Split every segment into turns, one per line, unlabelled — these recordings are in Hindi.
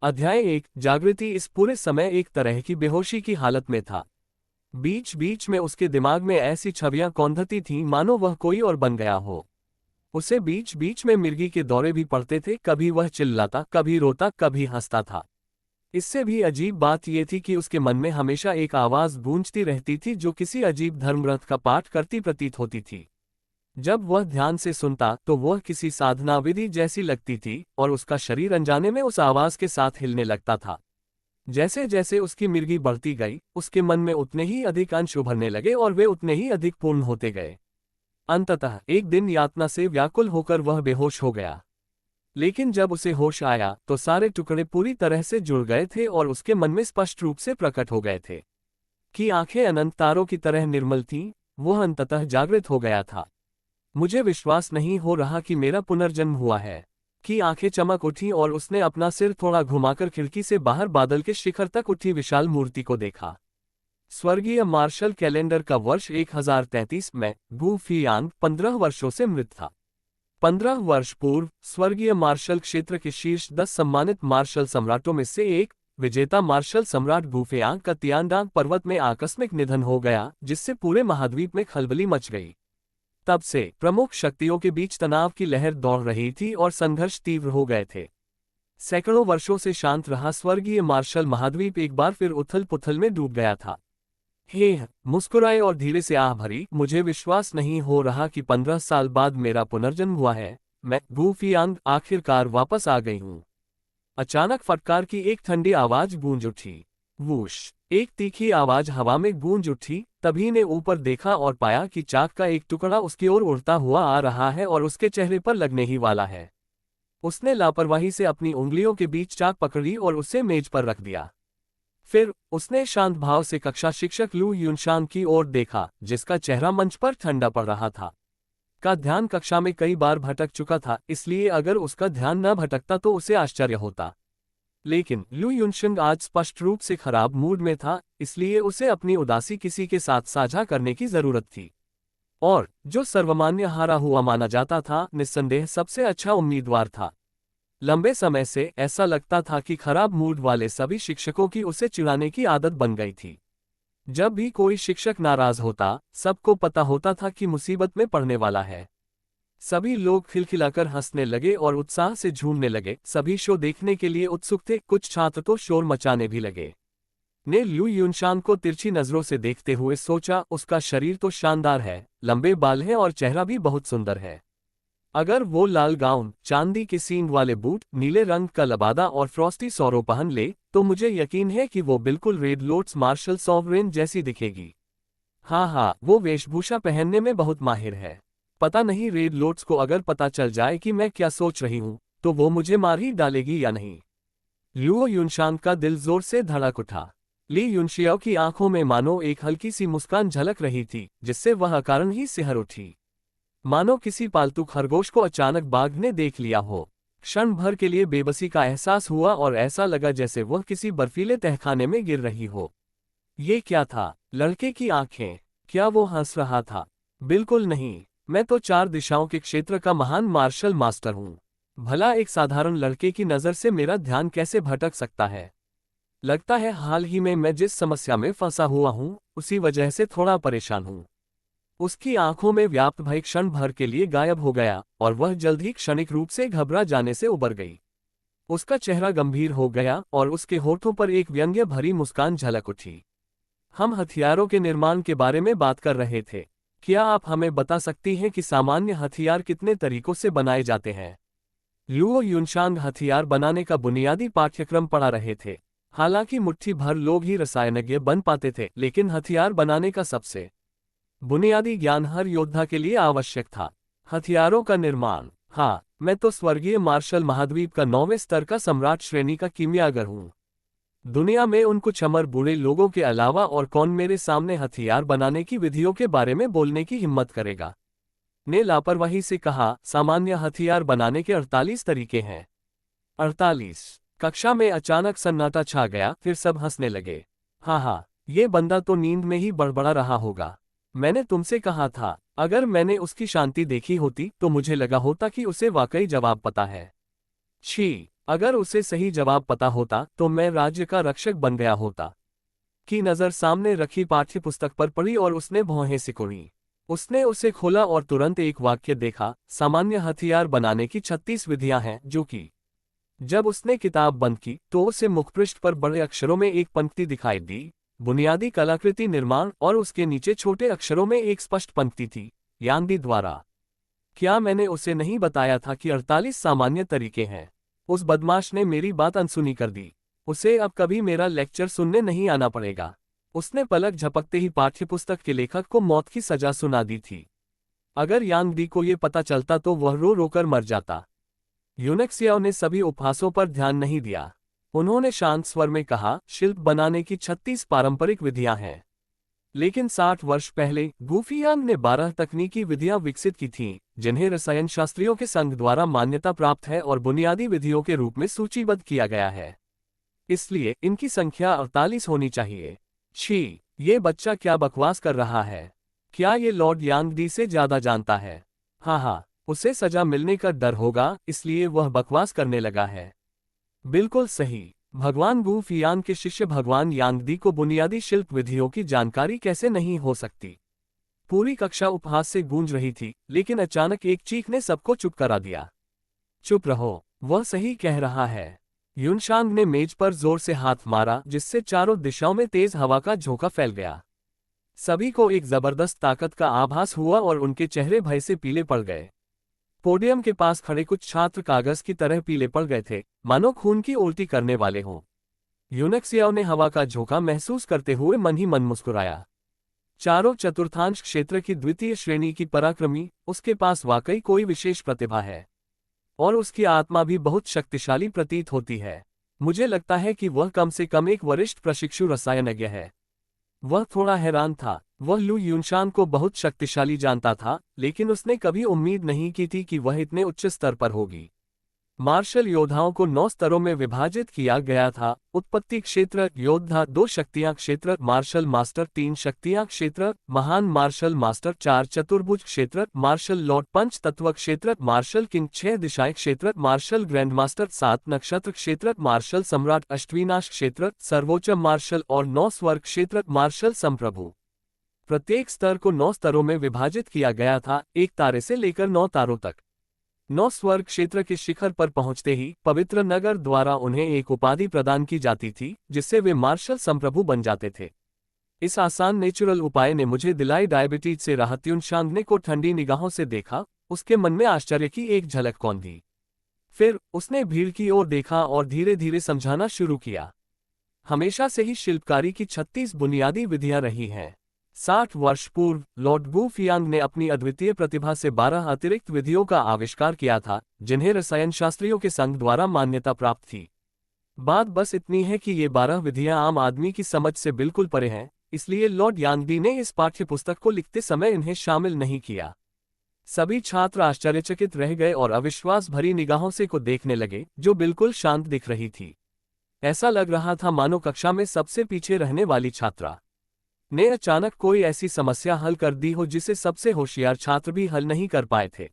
अध्याय 1 जागृति इस पूरे समय एक तरह की बेहोशी की हालत में था। बीच बीच में उसके दिमाग में ऐसी छवियां कौंधती थीं मानो वह कोई और बन गया हो। उसे बीच बीच में मिर्गी के दौरे भी पड़ते थे, कभी वह चिल्लाता, कभी रोता, कभी हंसता था। इससे भी अजीब बात यह थी कि उसके मन में हमेशा एक आवाज गूंजती रहती थी जो किसी अजीब धर्मग्रंथ का पाठ करती प्रतीत होती थी। जब वह ध्यान से सुनता तो वह किसी साधना विधि जैसी लगती थी और उसका शरीर अनजाने में उस आवाज के साथ हिलने लगता था। जैसे जैसे उसकी मिर्गी बढ़ती गई, उसके मन में उतने ही अधिक अंश उभरने लगे और वे उतने ही अधिक पूर्ण होते गए। अंततः एक दिन यातना से व्याकुल होकर वह बेहोश हो गया। लेकिन जब उसे होश आया तो सारे टुकड़े पूरी तरह से जुड़ गए थे और उसके मन में स्पष्ट रूप से प्रकट हो गए थे कि आंखें अनंत तारों की तरह निर्मल थीं। वह अंततः जागृत हो गया था। मुझे विश्वास नहीं हो रहा कि मेरा पुनर्जन्म हुआ है। की आंखें चमक उठी और उसने अपना सिर थोड़ा घुमाकर खिड़की से बाहर बादल के शिखर तक उठी विशाल मूर्ति को देखा। स्वर्गीय मार्शल कैलेंडर का वर्ष 1033 में गू फियांग 15 वर्षों से मृत था। 15 वर्ष पूर्व स्वर्गीय मार्शल क्षेत्र के शीर्ष 10 सम्मानित मार्शल सम्राटों में से एक विजेता मार्शल सम्राट गू फियांग का तियानडांग पर्वत में आकस्मिक निधन हो गया, जिससे पूरे महाद्वीप में खलबली मच गई। तब से प्रमुख शक्तियों के बीच तनाव की लहर दौड़ रही थी और संघर्ष तीव्र हो गए थे। सैकड़ों वर्षों से शांत रहा स्वर्गीय मार्शल महाद्वीप एक बार फिर उथल पुथल में डूब गया था। हे मुस्कुराए और धीरे से आह भरी, मुझे विश्वास नहीं हो रहा कि 15 साल बाद मेरा पुनर्जन्म हुआ है। मैं गू फियांग आखिरकार वापस आ गई हूँ। अचानक फटकार की एक ठंडी आवाज गूंज उठी। वूश! एक तीखी आवाज हवा में गूंज उठी। तभी ने ऊपर देखा और पाया कि चाक का एक टुकड़ा उसकी ओर उड़ता हुआ आ रहा है और उसके चेहरे पर लगने ही वाला है। उसने लापरवाही से अपनी उंगलियों के बीच चाक पकड़ी और उसे मेज पर रख दिया। फिर उसने शांत भाव से कक्षा शिक्षक लू युनशान की ओर देखा, जिसका चेहरा मंच पर ठंडा पड़ रहा था। का ध्यान कक्षा में कई बार भटक चुका था, इसलिए अगर उसका ध्यान न भटकता तो उसे आश्चर्य होता। लेकिन लू युनशंग आज स्पष्ट रूप से खराब मूड में था, इसलिए उसे अपनी उदासी किसी के साथ साझा करने की जरूरत थी। और जो सर्वमान्य हारा हुआ माना जाता था, निस्संदेह सबसे अच्छा उम्मीदवार था। लंबे समय से ऐसा लगता था कि खराब मूड वाले सभी शिक्षकों की उसे चिढ़ाने की आदत बन गई थी। जब भी कोई शिक्षक नाराज होता, सबको पता होता था कि मुसीबत में पड़ने वाला है। सभी लोग खिलखिलाकर हंसने लगे और उत्साह से झूमने लगे। सभी शो देखने के लिए उत्सुक थे, कुछ छात्र तो शोर मचाने भी लगे। ने लू युनशान को तिरछी नजरों से देखते हुए सोचा, उसका शरीर तो शानदार है, लंबे बाल हैं और चेहरा भी बहुत सुंदर है। अगर वो लाल गाउन, चांदी के सींग वाले बूट, नीले रंग का लबादा और फ्रॉस्टी सौरो पहन ले तो मुझे यकीन है कि वो बिल्कुल रेड लोट्स मार्शल सॉवरेन जैसी दिखेगी। हाँ, वो वेशभूषा पहनने में बहुत माहिर है। पता नहीं रेड लोट्स को अगर पता चल जाए कि मैं क्या सोच रही हूँ तो वो मुझे मार ही डालेगी या नहीं। लू युनशान का दिल जोर से धड़क उठा। ली युनशियाओ की आंखों में मानो एक हल्की सी मुस्कान झलक रही थी, जिससे वह अकारण ही सिहर उठी, मानो किसी पालतू खरगोश को अचानक बाघ ने देख लिया हो। क्षण भर के लिए बेबसी का एहसास हुआ और ऐसा लगा जैसे वह किसी बर्फीले तहखाने में गिर रही हो। ये क्या था? लड़के की आंखें? क्या वो हंस रहा था? बिल्कुल नहीं। मैं तो 4 दिशाओं के क्षेत्र का महान मार्शल मास्टर हूँ। भला एक साधारण लड़के की नज़र से मेरा ध्यान कैसे भटक सकता है? लगता है हाल ही में मैं जिस समस्या में फंसा हुआ हूँ, उसी वजह से थोड़ा परेशान हूँ। उसकी आंखों में व्याप्त भय क्षण भर के लिए गायब हो गया और वह जल्द ही क्षणिक रूप से घबरा जाने से उबर गई। उसका चेहरा गंभीर हो गया और उसके होठों पर एक व्यंग्य भरी मुस्कान झलक उठी। हम हथियारों के निर्माण के बारे में बात कर रहे थे। क्या आप हमें बता सकती हैं कि सामान्य हथियार कितने तरीकों से बनाए जाते हैं? लुओ युनशांग हथियार बनाने का बुनियादी पाठ्यक्रम पढ़ा रहे थे। हालांकि मुट्ठी भर लोग ही रसायनज्ञ बन पाते थे, लेकिन हथियार बनाने का सबसे बुनियादी ज्ञान हर योद्धा के लिए आवश्यक था। हथियारों का निर्माण? हाँ, मैं तो स्वर्गीय मार्शल महाद्वीप का 9वें स्तर का सम्राट श्रेणी का कीमियागर हूँ। दुनिया में उन कुछ अमर बूढ़े लोगों के अलावा और कौन मेरे सामने हथियार बनाने की विधियों के बारे में बोलने की हिम्मत करेगा? ने लापरवाही से कहा, सामान्य हथियार बनाने के 48 तरीके हैं। 48? कक्षा में अचानक सन्नाटा छा गया, फिर सब हंसने लगे। हाँ, ये बंदा तो नींद में ही बड़बड़ा रहा होगा। मैंने तुमसे कहा था, अगर मैंने उसकी शांति देखी होती तो मुझे लगा होता कि उसे वाकई जवाब पता है। छी, अगर उसे सही जवाब पता होता तो मैं राज्य का रक्षक बन गया होता। की नज़र सामने रखी पाठ्य पुस्तक पर पड़ी और उसने भौहें सिकुड़ी। उसने उसे खोला और तुरंत एक वाक्य देखा, सामान्य हथियार बनाने की 36 विधियां हैं, जो कि जब उसने किताब बंद की तो उसे मुखपृष्ठ पर बड़े अक्षरों में एक पंक्ति दिखाई दी, बुनियादी कलाकृति निर्माण, और उसके नीचे छोटे अक्षरों में एक स्पष्ट पंक्ति थी, यांदी द्वारा। क्या मैंने उसे नहीं बताया था कि 48 सामान्य तरीके हैं? उस बदमाश ने मेरी बात अनसुनी कर दी। उसे अब कभी मेरा लेक्चर सुनने नहीं आना पड़ेगा। उसने पलक झपकते ही पाठ्यपुस्तक के लेखक को मौत की सजा सुना दी थी। अगर यांग दी को ये पता चलता तो वह रो रोकर मर जाता। यूनेक्सियाओ ने सभी उपहासों पर ध्यान नहीं दिया। उन्होंने शांत स्वर में कहा, शिल्प बनाने की 36 पारंपरिक विधियां हैं। लेकिन 60 वर्ष पहले गुफियांग ने 12 तकनीकी विधियां विकसित की थीं, जिन्हें रसायन शास्त्रियों के संघ द्वारा मान्यता प्राप्त है और बुनियादी विधियों के रूप में सूचीबद्ध किया गया है। इसलिए इनकी संख्या 48 होनी चाहिए। छी, ये बच्चा क्या बकवास कर रहा है? क्या ये लॉर्ड यांग दी से ज्यादा जानता है? हाँ, उसे सजा मिलने का डर होगा, इसलिए वह बकवास करने लगा है। बिल्कुल सही। भगवान गु फियान के शिष्य भगवान यांगदी को बुनियादी शिल्प विधियों की जानकारी कैसे नहीं हो सकती? पूरी कक्षा उपहास से गूंज रही थी, लेकिन अचानक एक चीख ने सबको चुप करा दिया। चुप रहो, वह सही कह रहा है। युनशांग ने मेज पर जोर से हाथ मारा, जिससे चारों दिशाओं में तेज हवा का झोंका फैल गया। सभी को एक जबरदस्त ताकत का आभास हुआ और उनके चेहरे भय से पीले पड़ गए। पोडियम के पास खड़े कुछ छात्र कागज की तरह पीले पड़ गए थे, मानो खून की उल्टी करने वाले हों। यूनेक्सियाओ ने हवा का झोंका महसूस करते हुए मन ही मन मुस्कुराया। चारों चतुर्थांश क्षेत्र की द्वितीय श्रेणी की पराक्रमी, उसके पास वाकई कोई विशेष प्रतिभा है और उसकी आत्मा भी बहुत शक्तिशाली प्रतीत होती है। मुझे लगता है कि वह कम से कम एक वरिष्ठ प्रशिक्षु रसायनज्ञ है। वह थोड़ा हैरान था। वह लू युनशान को बहुत शक्तिशाली जानता था, लेकिन उसने कभी उम्मीद नहीं की थी कि वह इतने उच्च स्तर पर होगी। मार्शल योद्धाओं को 9 स्तरों में विभाजित किया गया था। उत्पत्ति क्षेत्र योद्धा 2 शक्तियां क्षेत्र, मार्शल मास्टर 3 शक्तियां क्षेत्र, महान मार्शल मास्टर 4 चतुर्भुज क्षेत्र, मार्शल लॉर्ड 5 तत्व क्षेत्र, मार्शल किंग 6 दिशाएं क्षेत्र, मार्शल ग्रैंड मास्टर 7 नक्षत्र क्षेत्र, मार्शल सम्राट अष्टविनाश क्षेत्र, सर्वोच्च मार्शल और 9 स्वर क्षेत्र, मार्शल संप्रभु। प्रत्येक स्तर को 9 स्तरों में विभाजित किया गया था, एक तारे से लेकर 9 तारों तक। 9 स्वर्ग क्षेत्र के शिखर पर पहुंचते ही पवित्र नगर द्वारा उन्हें एक उपाधि प्रदान की जाती थी, जिससे वे मार्शल संप्रभु बन जाते थे। इस आसान नेचुरल उपाय ने मुझे दिलाई डायबिटीज से राहत। युनशांग ने को ठंडी निगाहों से देखा, उसके मन में आश्चर्य की एक झलक कौन थी। फिर उसने भीड़ की ओर देखा और धीरे धीरे समझाना शुरू किया। हमेशा से ही शिल्पकारी की 36 बुनियादी विधियां रही हैं। 60 वर्ष पूर्व लॉर्ड गु फियांग ने अपनी अद्वितीय प्रतिभा से 12 अतिरिक्त विधियों का आविष्कार किया था, जिन्हें रसायन शास्त्रियों के संघ द्वारा मान्यता प्राप्त थी। बात बस इतनी है कि ये 12 विधियां आम आदमी की समझ से बिल्कुल परे हैं, इसलिए लॉर्ड यांगदी ने इस पाठ्यपुस्तक को लिखते समय इन्हें शामिल नहीं किया। सभी छात्र आश्चर्यचकित रह गए और अविश्वास भरी निगाहों से को देखने लगे, जो बिल्कुल शांत दिख रही थी। ऐसा लग रहा था मानो कक्षा में सबसे पीछे रहने वाली छात्रा ने अचानक कोई ऐसी समस्या हल कर दी हो जिसे सबसे होशियार छात्र भी हल नहीं कर पाए थे।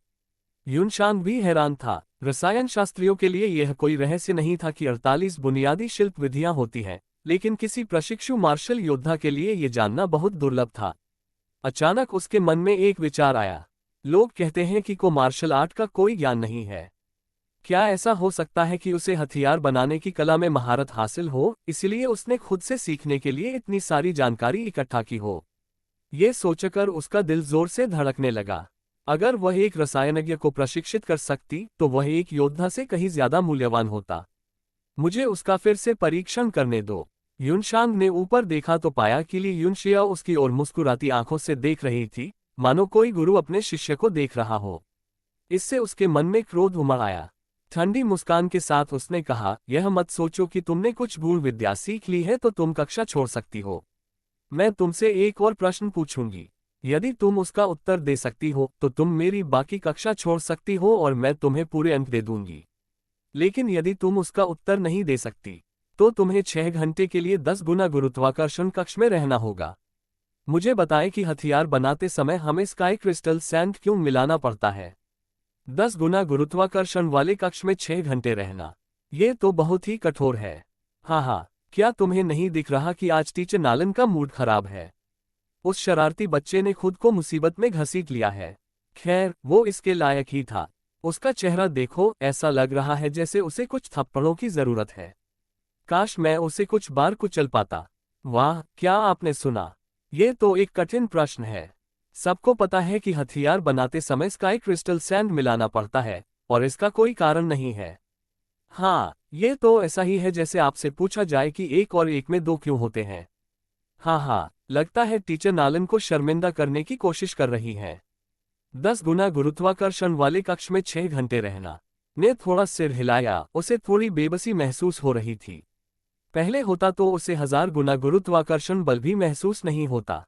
युनशांग भी हैरान था। रसायन शास्त्रियों के लिए यह कोई रहस्य नहीं था कि 48 बुनियादी शिल्प विधियां होती हैं, लेकिन किसी प्रशिक्षु मार्शल योद्धा के लिए यह जानना बहुत दुर्लभ था। अचानक उसके मन में एक विचार आया। लोग कहते हैं कि को मार्शल आर्ट का कोई ज्ञान नहीं है। क्या ऐसा हो सकता है कि उसे हथियार बनाने की कला में महारत हासिल हो, इसलिए उसने खुद से सीखने के लिए इतनी सारी जानकारी इकट्ठा की हो? ये सोचकर उसका दिल जोर से धड़कने लगा। अगर वह एक रसायनज्ञ को प्रशिक्षित कर सकती, तो वह एक योद्धा से कहीं ज्यादा मूल्यवान होता। मुझे उसका फिर से परीक्षण करने दो। युनशांग ने ऊपर देखा तो पाया कि ली युनशिया उसकी ओर मुस्कुराती आंखों से देख रही थी, मानो कोई गुरु अपने शिष्य को देख रहा हो। इससे उसके मन में क्रोध उमड़ आया। ठंडी मुस्कान के साथ उसने कहा, यह मत सोचो कि तुमने कुछ गूढ़ विद्या सीख ली है तो तुम कक्षा छोड़ सकती हो। मैं तुमसे एक और प्रश्न पूछूंगी। यदि तुम उसका उत्तर दे सकती हो तो तुम मेरी बाकी कक्षा छोड़ सकती हो और मैं तुम्हें पूरे अंक दे दूंगी। लेकिन यदि तुम उसका उत्तर नहीं दे सकती, तो तुम्हें 6 घंटे के लिए 10 गुना गुरुत्वाकर्षण कक्ष में रहना होगा। मुझे बताएं कि हथियार बनाते समय हमें स्काई क्रिस्टल सैंड क्यों मिलाना पड़ता है? 10 गुना गुरुत्वाकर्षण वाले कक्ष में 6 घंटे रहना। ये तो बहुत ही कठोर है। हाँ हाँ, क्या तुम्हें नहीं दिख रहा कि आज टीचर नालन का मूड खराब है? उस शरारती बच्चे ने खुद को मुसीबत में घसीट लिया है। खैर, वो इसके लायक ही था। उसका चेहरा देखो, ऐसा लग रहा है जैसे उसे कुछ थप्पड़ों की जरूरत है। काश मैं उसे कुछ बार कुचल पाता। वाह, क्या आपने सुना? ये तो एक कठिन प्रश्न है। सबको पता है कि हथियार बनाते समय स्काई क्रिस्टल सैंड मिलाना पड़ता है, और इसका कोई कारण नहीं है। हाँ, ये तो ऐसा ही है जैसे आपसे पूछा जाए कि एक और एक में दो क्यों होते हैं। हाँ हाँ, लगता है टीचर नालन को शर्मिंदा करने की कोशिश कर रही हैं। 10 गुना गुरुत्वाकर्षण वाले कक्ष में 6 घंटे रहना। ने थोड़ा सिर हिलाया, उसे थोड़ी बेबसी महसूस हो रही थी। पहले होता तो उसे 1000 गुना गुरुत्वाकर्षण बल भी महसूस नहीं होता।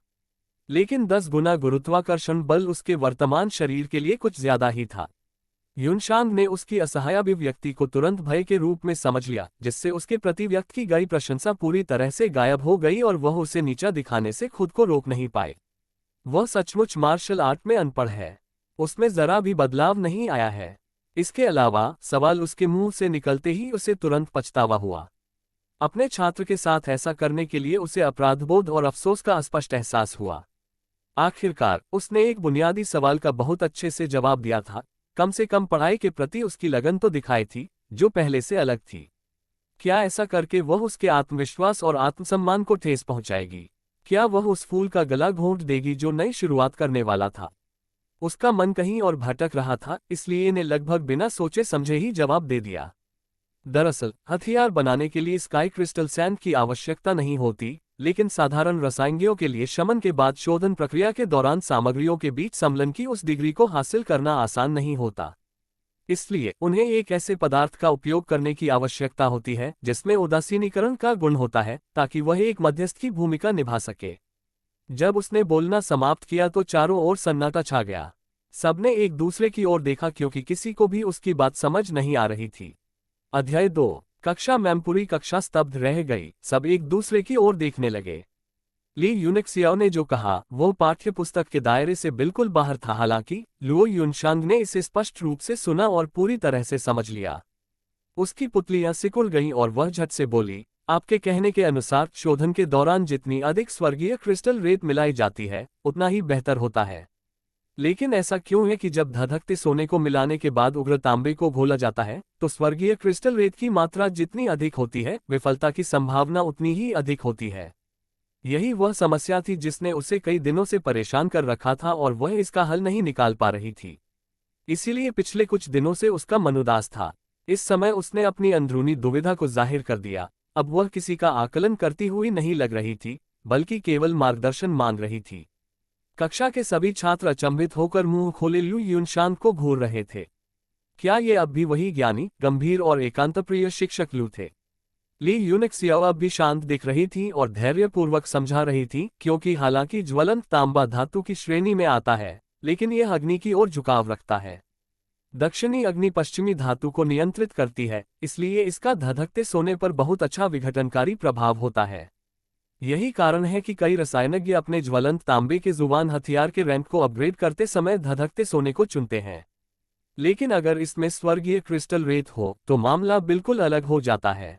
लेकिन 10 गुना गुरुत्वाकर्षण बल उसके वर्तमान शरीर के लिए कुछ ज्यादा ही था। युनशांग ने उसकी असहाय अभिव्यक्ति को तुरंत भय के रूप में समझ लिया, जिससे उसके प्रति व्यक्त की गई प्रशंसा पूरी तरह से गायब हो गई और वह उसे नीचा दिखाने से खुद को रोक नहीं पाए। वह सचमुच मार्शल आर्ट में अनपढ़ है। उसमें जरा भी बदलाव नहीं आया है। इसके अलावा सवाल उसके मुंह से निकलते ही उसे तुरंत पछतावा हुआ। अपने छात्र के साथ ऐसा करने के लिए उसे अपराधबोध और अफसोस का स्पष्ट एहसास हुआ। आखिरकार उसने एक बुनियादी सवाल का बहुत अच्छे से जवाब दिया था। कम से कम पढ़ाई के प्रति उसकी लगन तो दिखाई थी, जो पहले से अलग थी। क्या ऐसा करके वह उसके आत्मविश्वास और आत्मसम्मान को ठेस पहुंचाएगी? क्या वह उस फूल का गला घोंट देगी जो नई शुरुआत करने वाला था? उसका मन कहीं और भटक रहा था, इसलिए ने लगभग बिना सोचे समझे ही जवाब दे दिया। दरअसल हथियार बनाने के लिए स्काई क्रिस्टल सैंड की आवश्यकता नहीं होती, लेकिन साधारण रसायनों के लिए शमन के बाद शोधन प्रक्रिया के दौरान सामग्रियों के बीच सम्मिलन की उस डिग्री को हासिल करना आसान नहीं होता। इसलिए उन्हें एक ऐसे पदार्थ का उपयोग करने की आवश्यकता होती है जिसमें उदासीनीकरण का गुण होता है, ताकि वह एक मध्यस्थ की भूमिका निभा सके। जब उसने बोलना समाप्त किया तो चारों ओर सन्नाटा छा गया। सबने एक दूसरे की ओर देखा क्योंकि किसी को भी उसकी बात समझ नहीं आ रही थी। अध्याय 2। कक्षा में पूरी कक्षा स्तब्ध रह गई, सब एक दूसरे की ओर देखने लगे। ली यूनिक्सियाओ ने जो कहा वो पाठ्य पुस्तक के दायरे से बिल्कुल बाहर था, हालांकि लुओ युनशांग ने इसे स्पष्ट रूप से सुना और पूरी तरह से समझ लिया। उसकी पुतलियां सिकुड़ गईं और वह झट से बोली, आपके कहने के अनुसार शोधन के दौरान जितनी अधिक स्वर्गीय क्रिस्टल रेत मिलाई जाती है, उतना ही बेहतर होता है। लेकिन ऐसा क्यों है कि जब धधकते सोने को मिलाने के बाद उग्र तांबे को घोला जाता है, तो स्वर्गीय क्रिस्टल रेत की मात्रा जितनी अधिक होती है, विफलता की संभावना उतनी ही अधिक होती है? यही वह समस्या थी जिसने उसे कई दिनों से परेशान कर रखा था और वह इसका हल नहीं निकाल पा रही थी। इसीलिए पिछले कुछ दिनों से उसका मन उदास था। इस समय उसने अपनी अंदरूनी दुविधा को जाहिर कर दिया। अब वह किसी का आकलन करती हुई नहीं लग रही थी, बल्कि केवल मार्गदर्शन मांग रही थी। कक्षा के सभी छात्र अचंभित होकर मुंह खोले लू युनशांग को घूर रहे थे। क्या ये अब भी वही ज्ञानी, गंभीर और एकांतप्रिय शिक्षक लू थे? ली यूनिक्सियाओ अब भी शांत दिख रही थी और धैर्यपूर्वक समझा रही थी, क्योंकि हालांकि ज्वलंत तांबा धातु की श्रेणी में आता है, लेकिन यह अग्नि की ओर झुकाव रखता है। दक्षिणी अग्नि पश्चिमी धातु को नियंत्रित करती है, इसलिए इसका धधकते सोने पर बहुत अच्छा विघटनकारी प्रभाव होता है। यही कारण है कि कई रसायनज्ञ अपने ज्वलंत तांबे के जुबान हथियार के रैंक को अपग्रेड करते समय धधकते सोने को चुनते हैं। लेकिन अगर इसमें स्वर्गीय क्रिस्टल रेत हो तो मामला बिल्कुल अलग हो जाता है।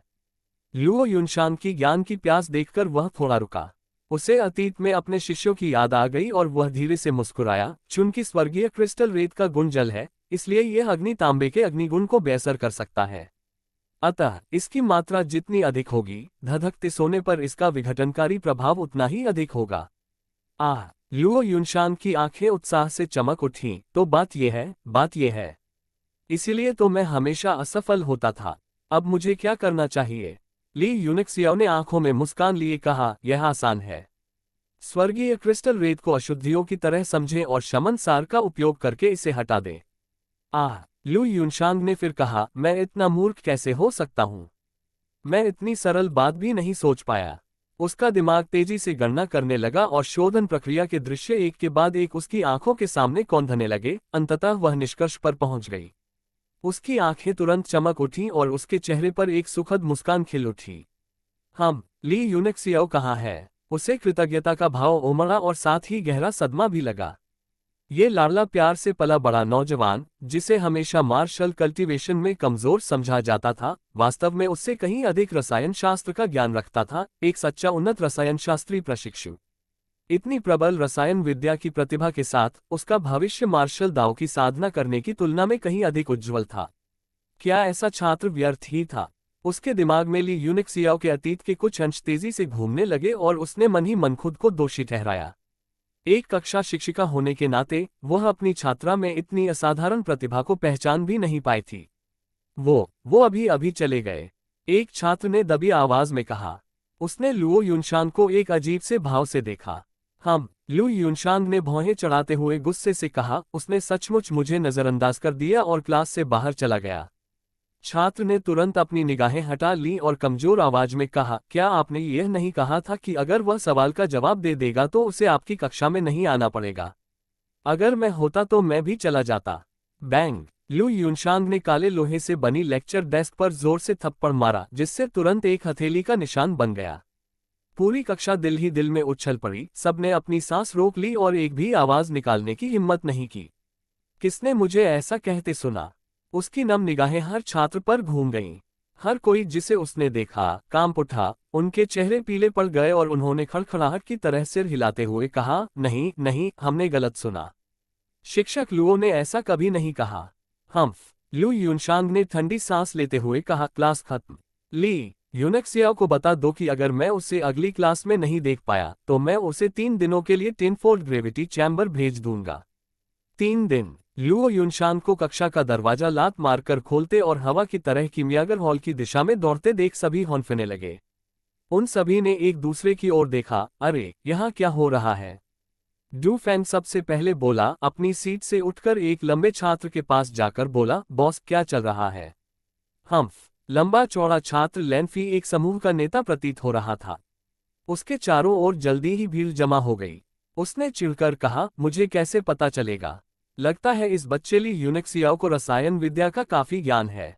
लुओ युनशांग की ज्ञान की प्यास देखकर वह थोड़ा रुका। उसे अतीत में अपने शिष्यों की याद आ गई और वह धीरे से मुस्कुराया। चूंकि स्वर्गीय क्रिस्टल रेत का गुण जल है, इसलिए यह अग्नि तांबे के अग्निगुण को बेअसर कर सकता है। अतः इसकी मात्रा जितनी अधिक होगी, धधकते सोने पर इसका विघटनकारी प्रभाव उतना ही अधिक होगा। लुओ युनशांग की आंखें उत्साह से चमक उठीं। तो बात यह है। इसीलिए तो मैं हमेशा असफल होता था। अब मुझे क्या करना चाहिए? ली यूनिक्सियाओ ने आंखों में मुस्कान लिए कहा, यह आसान है। स्वर्गीय क्रिस्टल रेत को अशुद्धियों की तरह समझें और शमन सार का उपयोग करके इसे हटा दें। लू युनशांग ने फिर कहा, मैं इतना मूर्ख कैसे हो सकता हूं? मैं इतनी सरल बात भी नहीं सोच पाया। उसका दिमाग तेजी से गणना करने लगा और शोधन प्रक्रिया के दृश्य एक के बाद एक उसकी आंखों के सामने कौंधने लगे। अंततः वह निष्कर्ष पर पहुंच गई। उसकी आंखें तुरंत चमक उठीं और उसके चेहरे पर एक सुखद मुस्कान खिल उठी। ली यूनिक्सियाओ कहाँ है? उसे कृतज्ञता का भाव उमड़ा और साथ ही गहरा सदमा भी लगा। ये लाडला प्यार से पला बड़ा नौजवान, जिसे हमेशा मार्शल कल्टीवेशन में कमजोर समझा जाता था, वास्तव में उससे कहीं अधिक रसायन शास्त्र का ज्ञान रखता था, एक सच्चा उन्नत रसायन शास्त्री प्रशिक्षु। इतनी प्रबल रसायन विद्या की प्रतिभा के साथ उसका भविष्य मार्शल दाव की साधना करने की तुलना में कहीं अधिक उज्ज्वल था। क्या ऐसा छात्र व्यर्थ ही था? उसके दिमाग में ली यूनिक्सियाओ के अतीत के कुछ अंश तेजी से घूमने लगे और उसने मन ही मन खुद को दोषी ठहराया। एक कक्षा शिक्षिका होने के नाते वह अपनी छात्रा में इतनी असाधारण प्रतिभा को पहचान भी नहीं पाई थी। वो अभी अभी चले गए, एक छात्र ने दबी आवाज में कहा। उसने लुओ युनशान को एक अजीब से भाव से देखा। लुओ युनशान ने भौहें चढ़ाते हुए गुस्से से कहा, उसने सचमुच मुझे नजरअंदाज कर दिया और क्लास से बाहर चला गया। छात्र ने तुरंत अपनी निगाहें हटा ली और कमजोर आवाज में कहा, क्या आपने यह नहीं कहा था कि अगर वह सवाल का जवाब दे देगा तो उसे आपकी कक्षा में नहीं आना पड़ेगा? अगर मैं होता तो मैं भी चला जाता। बैंग! लुओ युनशान ने काले लोहे से बनी लेक्चर डेस्क पर जोर से थप्पड़ मारा, जिससे तुरंत एक हथेली का निशान बन गया। पूरी कक्षा दिल ही दिल में उछल पड़ी, सबने अपनी सांस रोक ली और एक भी आवाज निकालने की हिम्मत नहीं की। किसने मुझे ऐसा कहते सुना? उसकी नम निगाहें हर छात्र पर घूम गईं। हर कोई जिसे उसने देखा कांप उठा, उनके चेहरे पीले पड़ गए और उन्होंने खड़खड़ाहट की तरह सिर हिलाते हुए कहा, नहीं नहीं, हमने गलत सुना। शिक्षक लुओ ने ऐसा कभी नहीं कहा। लुओ युनशान ने ठंडी सांस लेते हुए कहा, क्लास खत्म। ली यूनिक्सियाओ को बता दो कि अगर मैं उसे अगली क्लास में नहीं देख पाया तो मैं उसे 3 दिनों के लिए टेनफोर्ड ग्रेविटी चैम्बर भेज दूंगा। 3 दिन। लुओ युनशान को कक्षा का दरवाजा लात मारकर खोलते और हवा की तरह किमियागर हॉल की दिशा में दौड़ते देख सभी हौंफने लगे। उन सभी ने एक दूसरे की ओर देखा। अरे, यहाँ क्या हो रहा है? डू फैंग सबसे पहले बोला, अपनी सीट से उठकर एक लंबे छात्र के पास जाकर बोला, बॉस क्या चल रहा है? लंबा चौड़ा छात्र लैनफी एक समूह का नेता प्रतीत हो रहा था। उसके चारों ओर जल्दी ही भीड़ जमा हो गई। उसने चिढ़कर कहा, मुझे कैसे पता चलेगा? लगता है इस बच्चे ली यूनिक्सियाओ को रसायन विद्या का काफी ज्ञान है।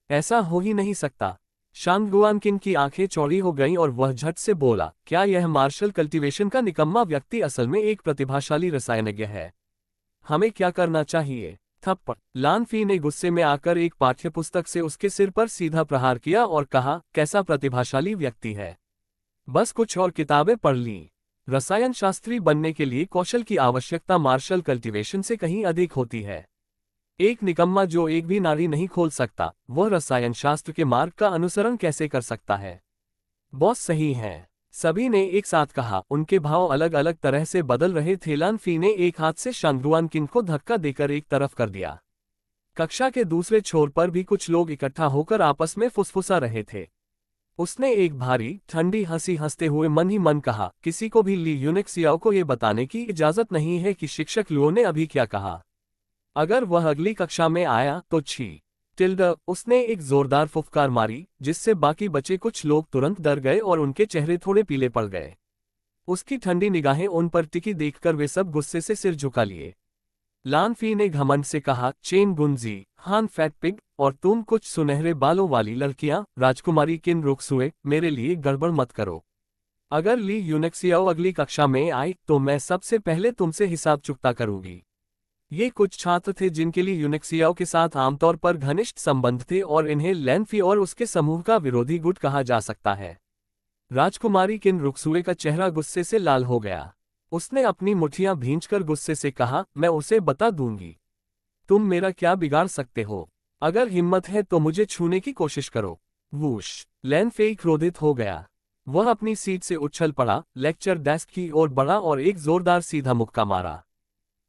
ऐसा हो ही नहीं सकता। शांगुआनकिन की आंखें चौड़ी हो गईं और वह झट से बोला, क्या यह मार्शल कल्टीवेशन का निकम्मा व्यक्ति असल में एक प्रतिभाशाली रसायनज्ञ है? हमें क्या करना चाहिए? थप्पड़! लानफी ने गुस्से में आकर एक पाठ्यपुस्तक से उसके सिर पर सीधा प्रहार किया और कहा, कैसा प्रतिभाशाली व्यक्ति है? बस कुछ और किताबें पढ़ लीं। रसायन शास्त्री बनने के लिए कौशल की आवश्यकता मार्शल कल्टीवेशन से कहीं अधिक होती है। एक निकम्मा जो एक भी नाड़ी नहीं खोल सकता, वह रसायन शास्त्र के मार्ग का अनुसरण कैसे कर सकता है? बॉस सही हैं, सभी ने एक साथ कहा। उनके भाव अलग अलग तरह से बदल रहे थे। लानफी ने एक हाथ से शांगुआनकिन को धक्का देकर एक तरफ कर दिया। कक्षा के दूसरे छोर पर भी कुछ लोग इकट्ठा होकर आपस में फुसफुसा रहे थे। उसने एक भारी ठंडी हंसी हंसते हुए मन ही मन कहा, किसी को भी ली यूनिक्सियाओ को यह बताने की इजाजत नहीं है कि शिक्षक लुओ ने अभी क्या कहा। अगर वह अगली कक्षा में आया तो छी टिल्डा। उसने एक जोरदार फुफकार मारी, जिससे बाकी बचे कुछ लोग तुरंत डर गए और उनके चेहरे थोड़े पीले पड़ गए। उसकी ठंडी निगाहें उन पर टिकी देखकर वे सब गुस्से से सिर झुका लिए। लानफी ने घमंड से कहा, चेन गुंजी, हान फैट पिग, और तुम कुछ सुनहरे बालों वाली लड़कियां, राजकुमारी किन रुक्सुए, मेरे लिए गड़बड़ मत करो। अगर ली यूनिक्सियाओ अगली कक्षा में आई तो मैं सबसे पहले तुमसे हिसाब चुकता करूंगी। ये कुछ छात्र थे जिनके लिए यूनिक्सियाओ के साथ आमतौर पर घनिष्ठ संबंध थे और इन्हें लैनफी और उसके समूह का विरोधी गुट कहा जा सकता है। राजकुमारी किन रुक्सुए का चेहरा गुस्से से लाल हो गया। उसने अपनी मुट्ठियां भींचकर गुस्से से कहा, मैं उसे बता दूंगी। तुम मेरा क्या बिगाड़ सकते हो? अगर हिम्मत है तो मुझे छूने की कोशिश करो। वूश! लैनफी क्रोधित हो गया। वह अपनी सीट से उछल पड़ा, लेक्चर डेस्क की ओर बढ़ा और एक जोरदार सीधा मुक्का मारा।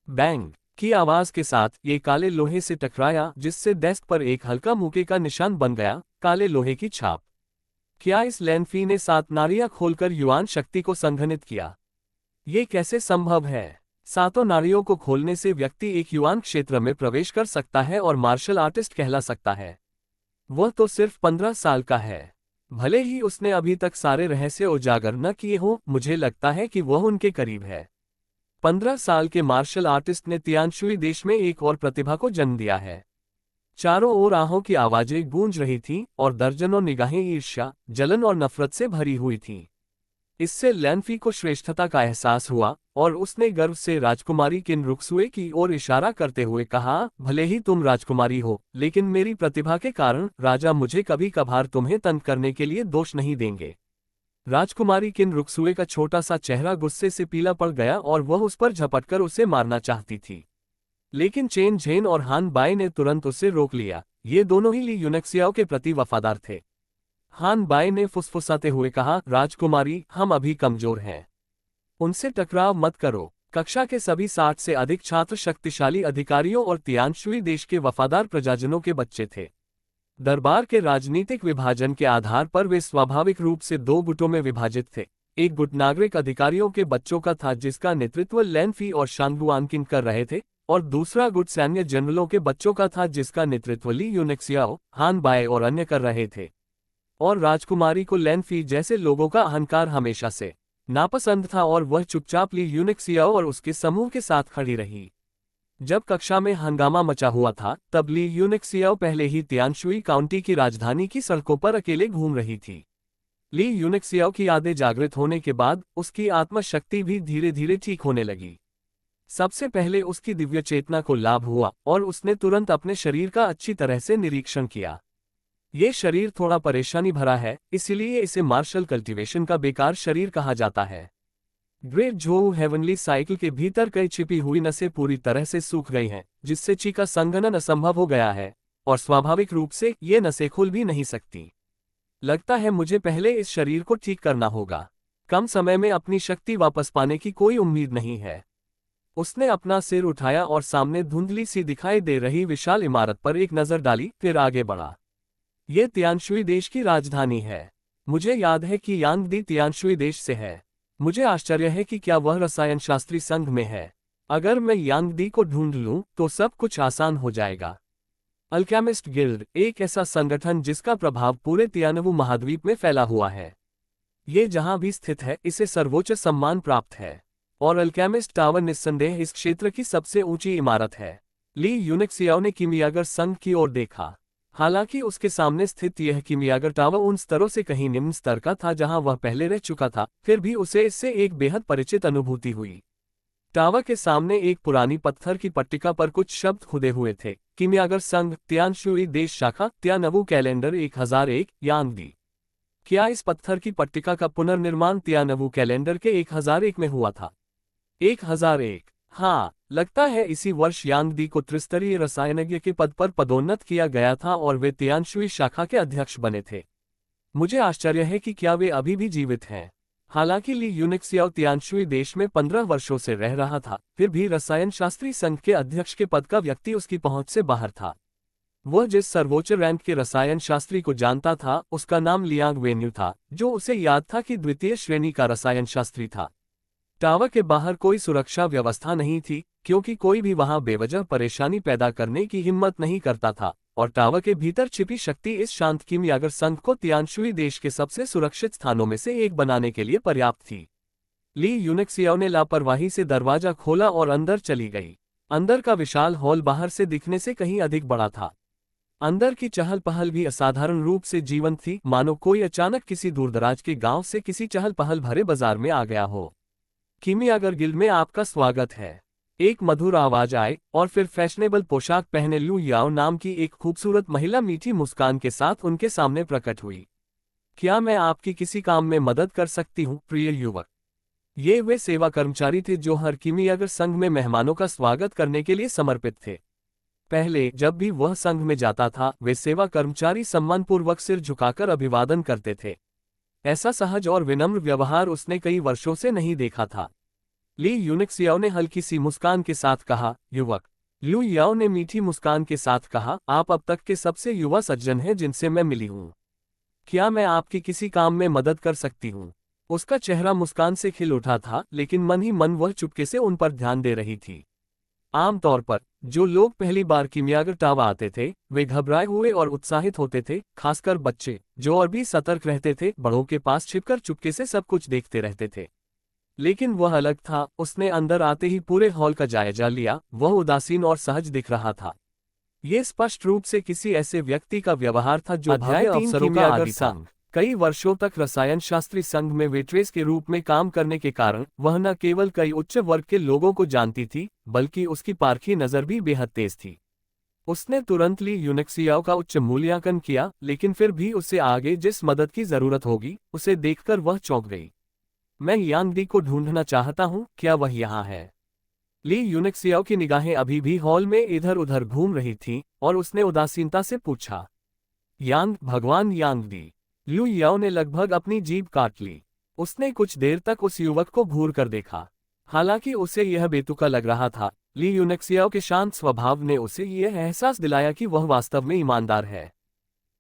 बैंग की आवाज के साथ ये काले लोहे से टकराया, जिससे डेस्क पर एक हल्का मुक्के का निशान बन गया, काले लोहे की छाप। क्या इस लैनफी ने 7 नाड़ियां खोलकर युआन शक्ति को संघनित किया? ये कैसे संभव है? 7 नाड़ियों को खोलने से व्यक्ति एक युआन क्षेत्र में प्रवेश कर सकता है और मार्शल आर्टिस्ट कहला सकता है। वह तो सिर्फ 15 साल का है। भले ही उसने अभी तक सारे रहस्य उजागर न किए हों, मुझे लगता है कि वह उनके करीब है। 15 साल के मार्शल आर्टिस्ट ने तियानशुई देश में एक और प्रतिभा को जन्म दिया है। चारों ओर आहों की आवाजें गूंज रही थीं और दर्जनों निगाहें ईर्ष्या, जलन और नफरत से भरी हुई थीं। इससे लैनफी को श्रेष्ठता का एहसास हुआ और उसने गर्व से राजकुमारी किन रुक्सुए की ओर इशारा करते हुए कहा, भले ही तुम राजकुमारी हो, लेकिन मेरी प्रतिभा के कारण राजा मुझे कभी कभार तुम्हें तंग करने के लिए दोष नहीं देंगे। राजकुमारी किन रुक्सुए का छोटा सा चेहरा गुस्से से पीला पड़ गया और वह उस पर झपटकर उसे मारना चाहती थी, लेकिन चेन झेन और हान बाई ने तुरंत उसे रोक लिया। ये दोनों ही ली यूनेक्सियाओ के प्रति वफादार थे। हान बाई ने फुसफुसाते हुए कहा, राजकुमारी, हम अभी कमजोर हैं, उनसे टकराव मत करो। कक्षा के सभी 60 से अधिक छात्र शक्तिशाली अधिकारियों और तियानशुई देश के वफादार प्रजाजनों के बच्चे थे। दरबार के राजनीतिक विभाजन के आधार पर वे स्वाभाविक रूप से दो गुटों में विभाजित थे। एक गुट नागरिक अधिकारियों के बच्चों का था जिसका नेतृत्व लैनफी और शांगुआनकिन कर रहे थे, और दूसरा गुट सैन्य जनरलों के बच्चों का था जिसका नेतृत्व ली यूनेक्सियाओ, हान बाए और अन्य कर रहे थे। और राजकुमारी को लैनफी जैसे लोगों का अहंकार हमेशा से नापसंद था और वह चुपचाप ली यूनेक्सियाओ और उसके समूह के साथ खड़ी रही। जब कक्षा में हंगामा मचा हुआ था तब ली यूनेक्सियाओ पहले ही तियानशुई काउंटी की राजधानी की सड़कों पर अकेले घूम रही थी। ली यूनेक्सियाओ की यादें जागृत होने के बाद उसकी आत्मशक्ति भी धीरे धीरे ठीक होने लगी। सबसे पहले उसकी दिव्य चेतना को लाभ हुआ और उसने तुरंत अपने शरीर का अच्छी तरह से निरीक्षण किया। ये शरीर थोड़ा परेशानी भरा है, इसीलिए इसे मार्शल कल्टीवेशन का बेकार शरीर कहा जाता है। ग्रेट जोऊ हेवनली साइकिल के भीतर कई छिपी हुई नसें पूरी तरह से सूख गई हैं, जिससे ची का संघनन असंभव हो गया है और स्वाभाविक रूप से ये नसें खुल भी नहीं सकती। लगता है मुझे पहले इस शरीर को ठीक करना होगा। कम समय में अपनी शक्ति वापस पाने की कोई उम्मीद नहीं है। उसने अपना सिर उठाया और सामने धुंधली सी दिखाई दे रही विशाल इमारत पर एक नजर डाली, फिर आगे बढ़ा। ये तियानशुई देश की राजधानी है। मुझे याद है कि यांगदी तियानशुई देश से है। मुझे आश्चर्य है कि क्या वह रसायन शास्त्री संघ में है। अगर मैं यांगदी को ढूंढ लूं तो सब कुछ आसान हो जाएगा। अल्केमिस्ट गिल्ड एक ऐसा संगठन जिसका प्रभाव पूरे तियानवु महाद्वीप में फैला हुआ है। ये जहां भी स्थित है इसे सर्वोच्च सम्मान प्राप्त है, और अल्केमिस्ट टावर निस्संदेह इस क्षेत्र की सबसे ऊंची इमारत है। ली यूनेक्सियाओ ने किमियागर संघ की ओर देखा। हालांकि उसके सामने स्थित यह किमियागर टावर उन स्तरों से कहीं निम्न स्तर का था जहां वह पहले रह चुका था, फिर भी उसे इससे एक बेहद परिचित अनुभूति हुई। टावर के सामने एक पुरानी पत्थर की पट्टिका पर कुछ शब्द खुदे हुए थे, किमियागर संघ, तियानशुई देश शाखा, तियानवु कैलेंडर 1001, यांगदी। क्या इस पत्थर की पट्टिका का पुनर्निर्माण तियानवु कैलेंडर के 1001 में हुआ था? 1001, हाँ, लगता है इसी वर्ष यांगदी को त्रिस्तरीय रसायनज्ञ के पद पर पदोन्नत किया गया था और वे तियानशुई शाखा के अध्यक्ष बने थे। मुझे आश्चर्य है कि क्या वे अभी भी जीवित हैं। हालांकि ली यूनेक्सियाओ तियानशुई देश में 15 वर्षों से रह रहा था, फिर भी रसायन शास्त्री संघ के अध्यक्ष के पद का व्यक्ति उसकी पहुंच से बाहर था। वह जिस सर्वोच्च रैंक के रसायन शास्त्री को जानता था उसका नाम लियांग वेन्यू था, जो उसे याद था कि द्वितीय श्रेणी का रसायन शास्त्री था। टावर के बाहर कोई सुरक्षा व्यवस्था नहीं थी, क्योंकि कोई भी वहां बेवजह परेशानी पैदा करने की हिम्मत नहीं करता था, और टावर के भीतर छिपी शक्ति इस शांत किमियागर संघ को तियानशुई देश के सबसे सुरक्षित स्थानों में से एक बनाने के लिए पर्याप्त थी। ली यूनेक्सियाओ ने लापरवाही से दरवाजा खोला और अंदर चली गई। अंदर का विशाल हॉल बाहर से दिखने से कहीं अधिक बड़ा था। अंदर की चहल पहल भी असाधारण रूप से जीवंत थी, मानो कोई अचानक किसी दूरदराज के गांव से किसी चहल पहल भरे बाजार में आ गया हो। किमियागर गिल्ड में आपका स्वागत है। एक मधुर आवाज आए और फिर फैशनेबल पोशाक पहने लू याओ नाम की एक खूबसूरत महिला मीठी मुस्कान के साथ उनके सामने प्रकट हुई। क्या मैं आपकी किसी काम में मदद कर सकती हूँ, प्रिय युवक? ये वे सेवा कर्मचारी थे जो हर किमियागर संघ में मेहमानों का स्वागत करने के लिए समर्पित थे। पहले जब भी वह संघ में जाता था वे सेवा कर्मचारी सम्मानपूर्वक सिर झुकाकर अभिवादन करते थे। ऐसा सहज और विनम्र व्यवहार उसने कई वर्षों से नहीं देखा था। ली यूनेक्सियाओ ने हल्की सी मुस्कान के साथ कहा, युवक। लू याओ ने मीठी मुस्कान के साथ कहा, आप अब तक के सबसे युवा सज्जन हैं जिनसे मैं मिली हूँ। क्या मैं आपकी किसी काम में मदद कर सकती हूँ? उसका चेहरा मुस्कान से खिल उठा था, लेकिन मन ही मन वह चुपके से उन पर ध्यान दे रही थी। आमतौर पर जो लोग पहली बार किमियागर टावर आते थे वे घबराए हुए और उत्साहित होते थे, खासकर बच्चे जो और भी सतर्क रहते थे, बड़ों के पास छिपकर चुपके से सब कुछ देखते रहते थे। लेकिन वह अलग था। उसने अंदर आते ही पूरे हॉल का जायजा लिया। वह उदासीन और सहज दिख रहा था। ये स्पष्ट रूप से किसी ऐसे व्यक्ति का व्यवहार था जो भव्य अवसरों का आदी था। कई वर्षों तक रसायन शास्त्री संघ में वेट्रेस के रूप में काम करने के कारण वह न केवल कई उच्च वर्ग के लोगों को जानती थी, बल्कि उसकी पारखी नज़र भी बेहद तेज थी। उसने तुरंत ली यूनिक्सियाओ का उच्च मूल्यांकन किया, लेकिन फिर भी उसे आगे जिस मदद की जरूरत होगी उसे देखकर वह चौंक गई। मैं यांग दी को ढूंढना चाहता हूँ, क्या वह यहाँ है? ली यूनिक्सियाओ की निगाहें अभी भी हॉल में इधर उधर घूम रही थीं, और उसने उदासीनता से पूछा, यांग, भगवान यांग दी। लू याओ ने लगभग अपनी जीभ काट ली। उसने कुछ देर तक उस युवक को घूर कर देखा। हालांकि उसे यह बेतुका लग रहा था, ली यूनिक्सियाओ के शांत स्वभाव ने उसे यह एहसास दिलाया कि वह वास्तव में ईमानदार है।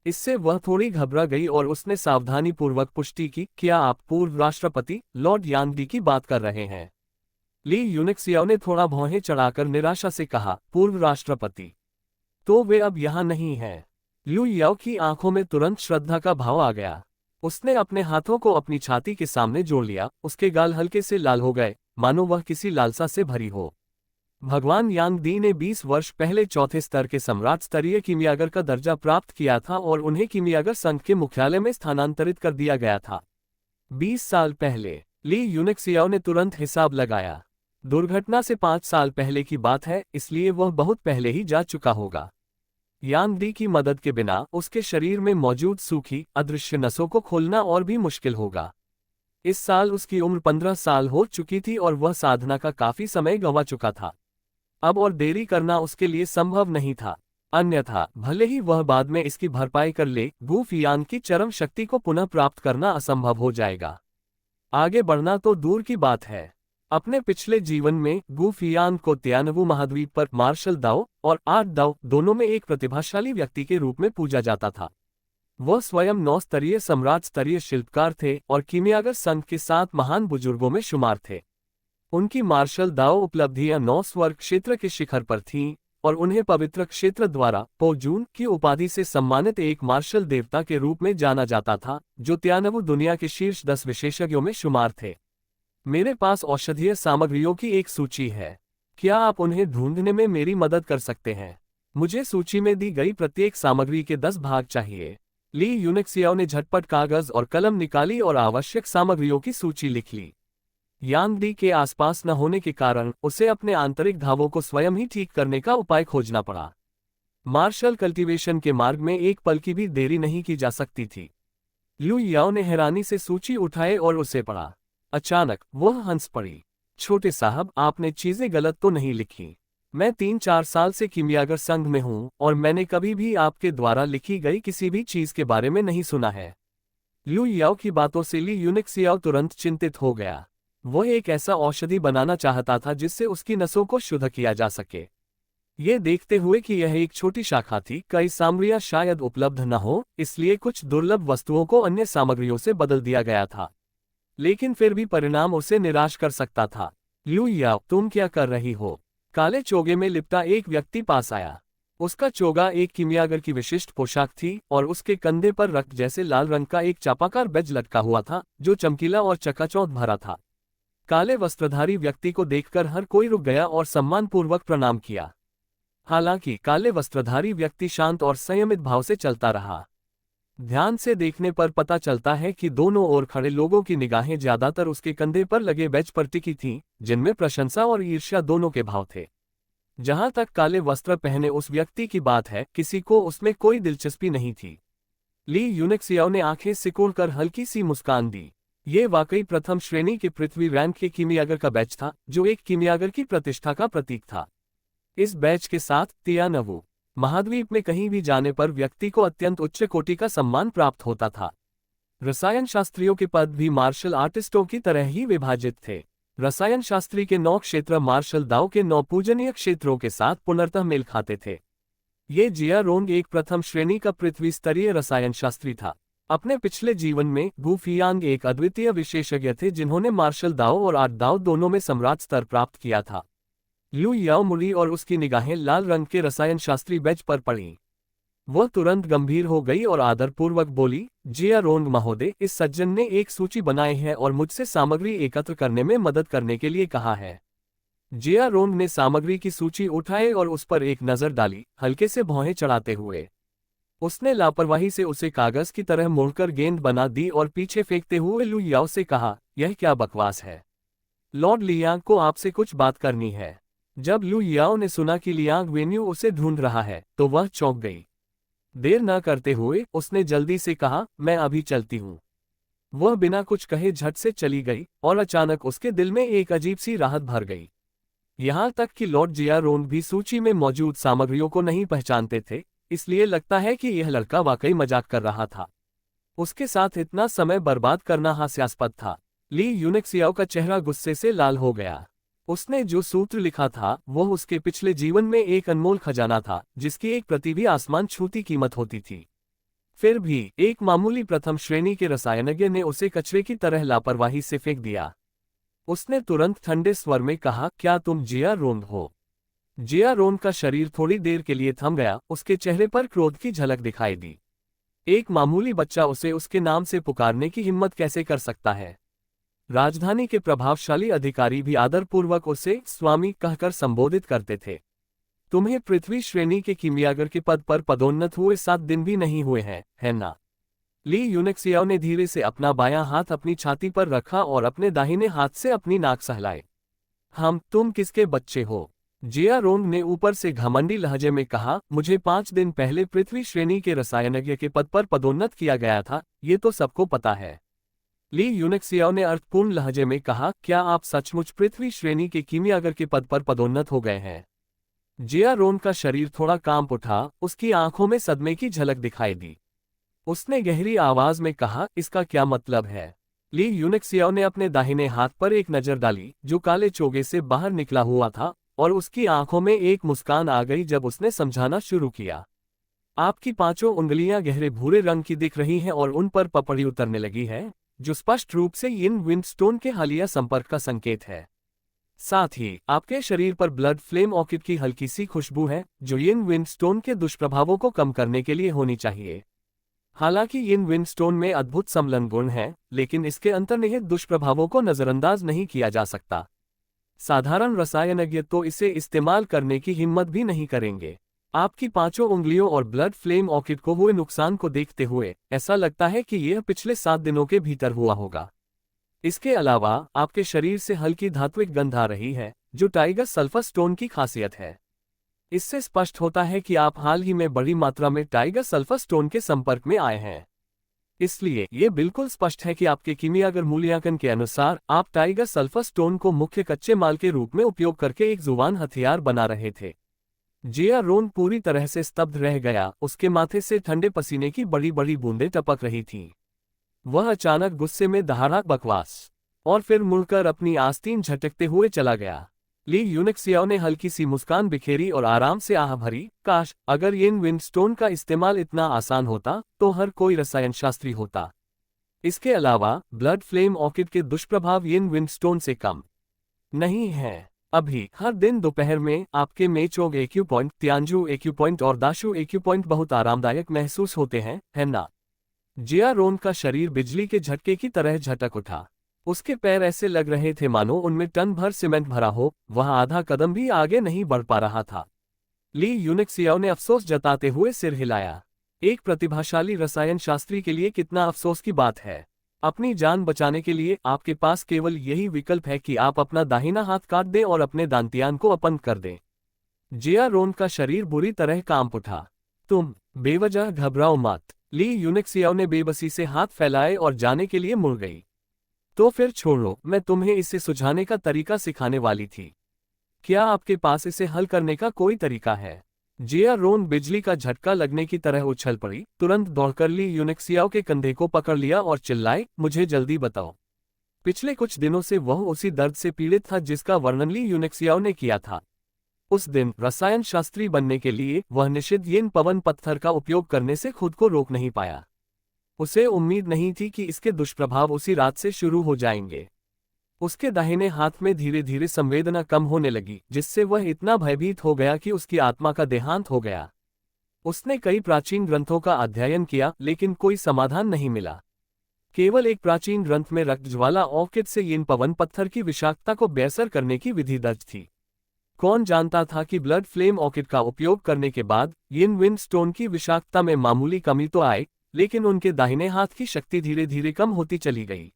इससे वह थोड़ी घबरा गई और उसने सावधानीपूर्वक पुष्टि की, क्या आप पूर्व राष्ट्रपति लॉर्ड यांग दी की बात कर रहे हैं? ली यूनिक्सियाओ ने थोड़ा भौहें चढ़ाकर निराशा से कहा, पूर्व राष्ट्रपति? तो वे अब यहाँ नहीं हैं। लू याओ की आंखों में तुरंत श्रद्धा का भाव आ गया। उसने अपने हाथों को अपनी छाती के सामने जोड़ लिया, उसके गाल हल्के से लाल हो गए, मानो वह किसी लालसा से भरी हो। भगवान यांग दी ने 20 वर्ष पहले चौथे स्तर के सम्राट स्तरीय कीमियागर का दर्जा प्राप्त किया था और उन्हें कीमियागर संघ के मुख्यालय में स्थानांतरित कर दिया गया था। 20 साल पहले। ली यूनिक्सियाओ ने तुरंत हिसाब लगाया। दुर्घटना से 5 साल पहले की बात है, इसलिए वह बहुत पहले ही जा चुका होगा। यांग दी की मदद के बिना उसके शरीर में मौजूद सूखी, अदृश्य नसों को खोलना और भी मुश्किल होगा। इस साल उसकी उम्र 15 साल हो चुकी थी और वह साधना का काफी समय गंवा चुका था। अब और देरी करना उसके लिए संभव नहीं था, अन्यथा भले ही वह बाद में इसकी भरपाई कर ले, गु फियान की चरम शक्ति को पुनः प्राप्त करना असंभव हो जाएगा। आगे बढ़ना तो दूर की बात है। अपने पिछले जीवन में गु फियान को तियानवु महाद्वीप पर मार्शल दाओ और आर्ट दाओ दोनों में एक प्रतिभाशाली व्यक्ति के रूप में पूजा जाता था। वह स्वयं 9 स्तरीय सम्राट स्तरीय शिल्पकार थे और कीमियागर संघ के 7 महान बुजुर्गों में शुमार थे। उनकी मार्शल दाओ उपलब्धियां 9 स्वर्ग क्षेत्र के शिखर पर थीं और उन्हें पवित्र क्षेत्र द्वारा पोजून की उपाधि से सम्मानित एक मार्शल देवता के रूप में जाना जाता था, जो तियानवु दुनिया के शीर्ष 10 विशेषज्ञों में शुमार थे। मेरे पास औषधीय सामग्रियों की एक सूची है। क्या आप उन्हें ढूंढने में मेरी मदद कर सकते हैं? मुझे सूची में दी गई प्रत्येक सामग्री के 10 भाग चाहिए। ली यूनिक्सियाओ ने झटपट कागज और कलम निकाली और आवश्यक सामग्रियों की सूची लिख ली। यांग दी के आसपास न होने के कारण उसे अपने आंतरिक घावों को स्वयं ही ठीक करने का उपाय खोजना पड़ा। मार्शल कल्टीवेशन के मार्ग में एक पल की भी देरी नहीं की जा सकती थी। लू याओ ने हैरानी से सूची उठाए और उसे पढ़ा। अचानक वह हंस पड़ी। छोटे साहब, आपने चीजें गलत तो नहीं लिखी। मैं 3-4 साल से कीमियागर संघ में हूँ और मैंने कभी भी आपके द्वारा लिखी गई किसी भी चीज के बारे में नहीं सुना है। लू याओ की बातों से ली यूनिक्सियाओ तुरंत चिंतित हो गया। वह एक ऐसा औषधि बनाना चाहता था जिससे उसकी नसों को शुद्ध किया जा सके। ये देखते हुए कि यह एक छोटी शाखा थी, कई सामग्रियां शायद उपलब्ध न हो, इसलिए कुछ दुर्लभ वस्तुओं को अन्य सामग्रियों से बदल दिया गया था। लेकिन फिर भी परिणाम उसे निराश कर सकता था। लू याओ, तुम क्या कर रही हो? काले चोगे में लिपटा एक व्यक्ति पास आया। उसका चोगा एक कीमियागर की विशिष्ट पोशाक थी और उसके कंधे पर रक्त जैसे लाल रंग का एक चापाकार बैज लटका हुआ था, जो चमकीला और चकाचौंध भरा था। काले वस्त्रधारी व्यक्ति को देखकर हर कोई रुक गया और सम्मानपूर्वक प्रणाम किया। हालांकि काले वस्त्रधारी व्यक्ति शांत और संयमित भाव से चलता रहा। ध्यान से देखने पर पता चलता है कि दोनों ओर खड़े लोगों की निगाहें ज्यादातर उसके कंधे पर लगे बैज पर टिकी थीं, जिनमें प्रशंसा और ईर्ष्या दोनों के भाव थे। जहां तक काले वस्त्र पहने उस व्यक्ति की बात है, किसी को उसमें कोई दिलचस्पी नहीं थी। ली यूनिक्सियाओ ने आंखें सिकोड़कर हल्की सी मुस्कान दी। ये वाकई प्रथम श्रेणी के पृथ्वी रैंक के कीमियागर का बैच था, जो एक कीमियागर की प्रतिष्ठा का प्रतीक था। इस बैच के साथ तियानवु महाद्वीप में कहीं भी जाने पर व्यक्ति को अत्यंत उच्च कोटि का सम्मान प्राप्त होता था। रसायन शास्त्रियों के पद भी मार्शल आर्टिस्टों की तरह ही विभाजित थे। रसायन शास्त्री के 9 क्षेत्र मार्शल दाओ के 9 पूजनीय क्षेत्रों के साथ पुनर्तः मेल खाते थे। ये जिया रोंग एक प्रथम श्रेणी का पृथ्वी स्तरीय रसायन शास्त्री था। अपने पिछले जीवन में गु फियांग एक अद्वितीय विशेषज्ञ थे जिन्होंने मार्शल दाओ और आर्ट दाओ दोनों में सम्राट स्तर प्राप्त किया था। लू याओ मुड़ी और उसकी निगाहें लाल रंग के रसायन शास्त्री बैच पर पड़ीं। वह तुरंत गंभीर हो गई और आदरपूर्वक बोली, जिया रोंग महोदय, इस सज्जन ने एक सूची बनाई है और मुझसे सामग्री एकत्र करने में मदद करने के लिए कहा है। जिया रोंग ने सामग्री की सूची उठाई और उस पर एक नजर डाली, हल्के से भौहें चढ़ाते हुए। उसने लापरवाही से उसे कागज की तरह मोड़कर गेंद बना दी और पीछे फेंकते हुए लू याओ से कहा, यह क्या बकवास है। लॉर्ड लियांग को आपसे कुछ बात करनी है। जब लू याओ ने सुना कि लियांग वेन्यू उसे ढूंढ रहा है तो वह चौंक गई। देर न करते हुए उसने जल्दी से कहा, मैं अभी चलती हूँ। वह बिना कुछ कहे झट से चली गई और अचानक उसके दिल में एक अजीब सी राहत भर गई। यहाँ तक कि लॉर्ड जिया रोंग भी सूची में मौजूद सामग्रियों को नहीं पहचानते थे, इसलिए लगता है कि यह लड़का वाकई मजाक कर रहा था। उसके साथ इतना समय बर्बाद करना हास्यास्पद था। ली यूनेक्सियाओ का चेहरा गुस्से से लाल हो गया। उसने जो सूत्र लिखा था वह उसके पिछले जीवन में एक अनमोल खजाना था, जिसकी एक प्रति भी आसमान छूती कीमत होती थी। फिर भी एक मामूली प्रथम श्रेणी के रसायनज्ञ ने उसे कचरे की तरह लापरवाही से फेंक दिया। उसने तुरंत ठंडे स्वर में कहा, क्या तुम जिया रोंग हो? जिया रोंग का शरीर थोड़ी देर के लिए थम गया, उसके चेहरे पर क्रोध की झलक दिखाई दी। एक मामूली बच्चा उसे उसके नाम से पुकारने की हिम्मत कैसे कर सकता है? राजधानी के प्रभावशाली अधिकारी भी आदरपूर्वक उसे स्वामी कहकर संबोधित करते थे। तुम्हें पृथ्वी श्रेणी के कीमियागर के पद पर पदोन्नत हुए 7 दिन भी नहीं हुए हैं, है ना? ली यूनेक्सियाओ ने धीरे से अपना बायां हाथ अपनी छाती पर रखा और अपने दाहिने हाथ से अपनी नाक सहलाए। तुम किसके बच्चे हो? जिया रोंग ने ऊपर से घमंडी लहजे में कहा, मुझे 5 दिन पहले पृथ्वी श्रेणी के रसायनज्ञ के पद पर पदोन्नत किया गया था, ये तो सबको पता है। ली यूनेक्सियाओ ने अर्थपूर्ण लहजे में कहा, क्या आप सचमुच पृथ्वी श्रेणी के कीमियागर के पद पर पदोन्नत हो गए हैं? जिया रोंग का शरीर थोड़ा कांप उठा, उसकी आंखों में सदमे की झलक दिखाई दी। उसने गहरी आवाज में कहा, इसका क्या मतलब है? ली यूनेक्सियाओ ने अपने दाहिने हाथ पर एक नजर डाली, जो काले चोगे से बाहर निकला हुआ था, और उसकी आंखों में एक मुस्कान आ गई जब उसने समझाना शुरू किया। आपकी 5 उंगलियां गहरे भूरे रंग की दिख रही हैं और उन पर पपड़ी उतरने लगी है, जो स्पष्ट रूप से यिन विंडस्टोन के हालिया संपर्क का संकेत है। साथ ही आपके शरीर पर ब्लड फ्लेम ऑर्किड की हल्की सी खुशबू है, जो यिन विंडस्टोन के दुष्प्रभावों को कम करने के लिए होनी चाहिए। हालांकि यिन विंडस्टोन में अद्भुत समलन गुण हैं, लेकिन इसके अंतर्निहित दुष्प्रभावों को नजरअंदाज नहीं किया जा सकता। साधारण रसायनज्ञ तो इसे इस्तेमाल करने की हिम्मत भी नहीं करेंगे। आपकी 5 उंगलियों और ब्लड फ्लेम ऑर्किड को हुए नुकसान को देखते हुए ऐसा लगता है कि यह पिछले 7 दिनों के भीतर हुआ होगा। इसके अलावा आपके शरीर से हल्की धात्विक गंध आ रही है, जो टाइगर सल्फर स्टोन की खासियत है। इससे स्पष्ट होता है कि आप हाल ही में बड़ी मात्रा में टाइगर सल्फर स्टोन के संपर्क में आए हैं। इसलिए ये बिल्कुल स्पष्ट है कि आपके कीमियागर मूल्यांकन के अनुसार आप टाइगर सल्फर स्टोन को मुख्य कच्चे माल के रूप में उपयोग करके एक जुबान हथियार बना रहे थे। जिया रोंग पूरी तरह से स्तब्ध रह गया, उसके माथे से ठंडे पसीने की बड़ी बड़ी बूंदें टपक रही थीं। वह अचानक गुस्से में दहाड़ा, बकवास, और फिर मुड़कर अपनी आस्तीन झटकते हुए चला गया। ली यूनेक्सियाओ ने हल्की सी मुस्कान बिखेरी और आराम से आह भरी, काश अगर यिन विंडस्टोन का इस्तेमाल इतना आसान होता तो हर कोई रसायन शास्त्री होता। इसके अलावा ब्लड फ्लेम ऑर्किड के दुष्प्रभाव यिन विंडस्टोन से कम नहीं है। अभी हर दिन दोपहर में आपके मेचोग एक्यू पॉइंट, तियानजू एक्यू पॉइंट और दाशू एक्यू पॉइंट बहुत आरामदायक महसूस होते हैं, है ना? जिया रोंग का शरीर बिजली के झटके की तरह झटक उठा। उसके पैर ऐसे लग रहे थे मानो उनमें टन भर सीमेंट भरा हो, वह आधा कदम भी आगे नहीं बढ़ पा रहा था। ली यूनेक्सियाओ ने अफसोस जताते हुए सिर हिलाया। एक प्रतिभाशाली रसायन शास्त्री के लिए कितना अफसोस की बात है। अपनी जान बचाने के लिए आपके पास केवल यही विकल्प है कि आप अपना दाहिना हाथ काट दें और अपने दांतियान को अपंग कर दें। जिया रोंग का शरीर बुरी तरह कांप उठा। तुम बेवजह घबराओ मत। ली यूनेक्सियाओ ने बेबसी से हाथ फैलाए और जाने के लिए मुड़ गई। तो फिर छोड़ो, मैं तुम्हें इसे सुझाने का तरीका सिखाने वाली थी। क्या आपके पास इसे हल करने का कोई तरीका है? जिया रोंग बिजली का झटका लगने की तरह उछल पड़ी, तुरंत दौड़कर ली यूनेक्सियाओ के कंधे को पकड़ लिया और चिल्लाई, मुझे जल्दी बताओ। पिछले कुछ दिनों से वह उसी दर्द से पीड़ित था जिसका वर्णन ली यूनेक्सियाओ ने किया था। उस दिन रसायन शास्त्री बनने के लिए वह निषिद्ध यिन पवन पत्थर का उपयोग करने से खुद को रोक नहीं पाया। उसे उम्मीद नहीं थी कि इसके दुष्प्रभाव उसी रात से शुरू हो जाएंगे। उसके दाहिने हाथ में धीरे धीरे संवेदना कम होने लगी, जिससे वह इतना भयभीत हो गया कि उसकी आत्मा का देहांत हो गया। उसने कई प्राचीन ग्रंथों का अध्ययन किया, लेकिन कोई समाधान नहीं मिला। केवल एक प्राचीन ग्रंथ में रक्तज्वाला ऑर्किड से यिन पवन पत्थर की विषाक्तता को बेअसर करने की विधि दर्ज थी। कौन जानता था कि ब्लड फ्लेम ऑर्किड का उपयोग करने के बाद यिन विन स्टोन की विषाक्तता में मामूली कमी तो आए, लेकिन उनके दाहिने हाथ की शक्ति धीरे धीरे कम होती चली गई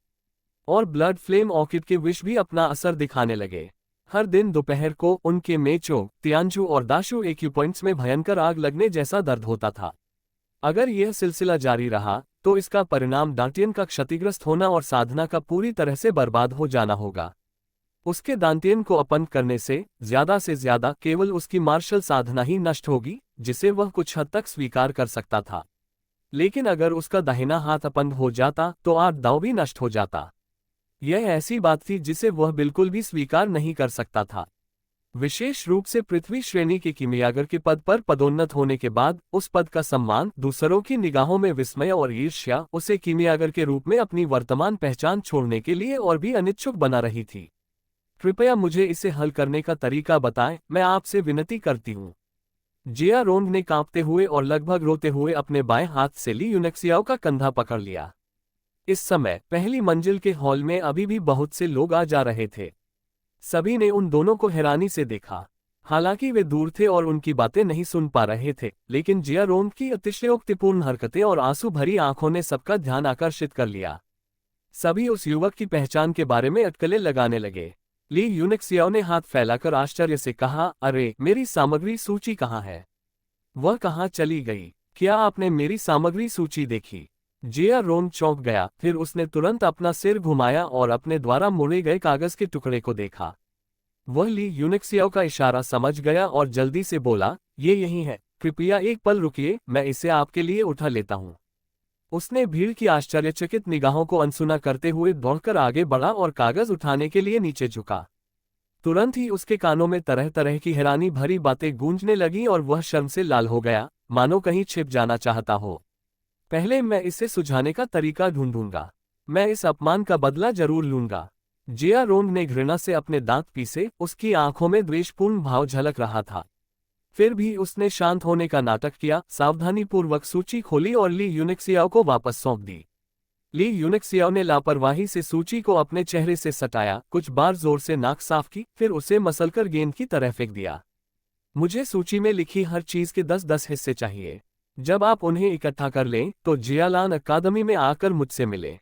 और ब्लड फ्लेम ऑर्किड के विष भी अपना असर दिखाने लगे। हर दिन दोपहर को उनके मेचो, तियानजू और दाशु एक्यूपॉइंट्स में भयंकर आग लगने जैसा दर्द होता था। अगर यह सिलसिला जारी रहा तो इसका परिणाम दांतियन का क्षतिग्रस्त होना और साधना का पूरी तरह से बर्बाद हो जाना होगा। उसके दांतियन को अपंग करने से ज्यादा केवल उसकी मार्शल साधना ही नष्ट होगी, जिसे वह कुछ हद तक स्वीकार कर सकता था। लेकिन अगर उसका दाहिना हाथ अपंग हो जाता तो आठ दांव भी नष्ट हो जाता। यह ऐसी बात थी जिसे वह बिल्कुल भी स्वीकार नहीं कर सकता था। विशेष रूप से पृथ्वी श्रेणी के कीमियागर के पद पर पदोन्नत होने के बाद उस पद का सम्मान, दूसरों की निगाहों में विस्मय और ईर्ष्या उसे कीमियागर के रूप में अपनी वर्तमान पहचान छोड़ने के लिए और भी अनिच्छुक बना रही थी। कृपया मुझे इसे हल करने का तरीका बताएं, मैं आपसे विनती करती हूँ। जिया रोंग ने कांपते हुए और लगभग रोते हुए अपने बाएं हाथ से ली यूनेक्सियाओ का कंधा पकड़ लिया। इस समय पहली मंजिल के हॉल में अभी भी बहुत से लोग आ जा रहे थे। सभी ने उन दोनों को हैरानी से देखा। हालांकि वे दूर थे और उनकी बातें नहीं सुन पा रहे थे, लेकिन जिया रोंग की अतिशयोक्तिपूर्ण हरकतें और आंसू भरी आंखों ने सबका ध्यान आकर्षित कर लिया। सभी उस युवक की पहचान के बारे में अटकलें लगाने लगे। ली यूनेक्सियाओ ने हाथ फैलाकर आश्चर्य से कहा, अरे, मेरी सामग्री सूची कहाँ है? वह कहाँ चली गई? क्या आपने मेरी सामग्री सूची देखी? जिया रोंग चौंक गया, फिर उसने तुरंत अपना सिर घुमाया और अपने द्वारा मोड़े गए कागज के टुकड़े को देखा। वह ली यूनेक्सियाओ का इशारा समझ गया और जल्दी से बोला, ये यही है, कृपया एक पल रुकिए, मैं इसे आपके लिए उठा लेता हूँ। उसने भीड़ की आश्चर्यचकित निगाहों को अनसुना करते हुए दौड़कर आगे बढ़ा और कागज उठाने के लिए नीचे झुका। तुरंत ही उसके कानों में तरह तरह की हैरानी भरी बातें गूंजने लगीं और वह शर्म से लाल हो गया, मानो कहीं छिप जाना चाहता हो। पहले मैं इसे सुझाने का तरीका ढूंढूंगा। मैं इस अपमान का बदला जरूर लूंगा। जिया रोंग ने घृणा से अपने दांत पीसे, उसकी आंखों में द्वेषपूर्ण भाव झलक रहा था। फिर भी उसने शांत होने का नाटक किया, सावधानीपूर्वक सूची खोली और ली यूनेक्सियाओ को वापस सौंप दी। ली यूनेक्सियाओ ने लापरवाही से सूची को अपने चेहरे से सटाया, कुछ बार जोर से नाक साफ की, फिर उसे मसलकर गेंद की तरह फेंक दिया। मुझे सूची में लिखी हर चीज के 10-10 हिस्से चाहिए। जब आप उन्हें इकट्ठा कर लें तो जियालान अकादमी में आकर मुझसे मिले।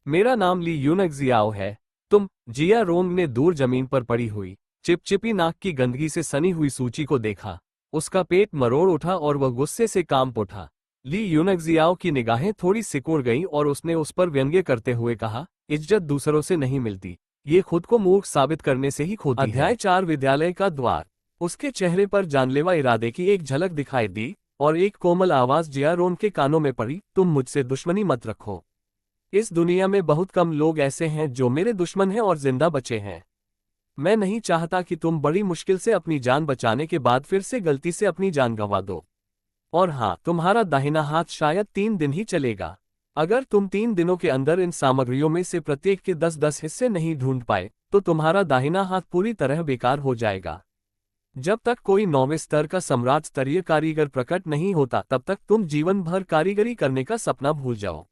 मेरा नाम ली यूनेक्सियाओ है। तुम? जिया रोंग ने दूर जमीन पर पड़ी हुई चिपचिपी नाक की गंदगी से सनी हुई सूची को देखा। उसका पेट मरोड़ उठा और वह गुस्से से कांप उठा। ली यूनेक्सियाओ की निगाहें थोड़ी सिकुड़ गईं और उसने उस पर व्यंग्य करते हुए कहा, इज्जत दूसरों से नहीं मिलती, ये खुद को मूर्ख साबित करने से ही खोती है। अध्याय 4 विद्यालय का द्वार। उसके चेहरे पर जानलेवा इरादे की एक झलक दिखाई दी और एक कोमल आवाज जिया रोंग के कानों में पड़ी, तुम मुझसे दुश्मनी मत रखो। इस दुनिया में बहुत कम लोग ऐसे हैं जो मेरे दुश्मन हैं और जिंदा बचे हैं। मैं नहीं चाहता कि तुम बड़ी मुश्किल से अपनी जान बचाने के बाद फिर से गलती से अपनी जान गंवा दो। और हाँ, तुम्हारा दाहिना हाथ शायद 3 दिन ही चलेगा। अगर तुम 3 दिनों के अंदर इन सामग्रियों में से प्रत्येक के 10-10 हिस्से नहीं ढूंढ पाए तो तुम्हारा दाहिना हाथ पूरी तरह बेकार हो जाएगा। जब तक कोई 9वें स्तर का सम्राट स्तरीय कारीगर प्रकट नहीं होता तब तक तुम जीवन भर कारीगरी करने का सपना भूल जाओ।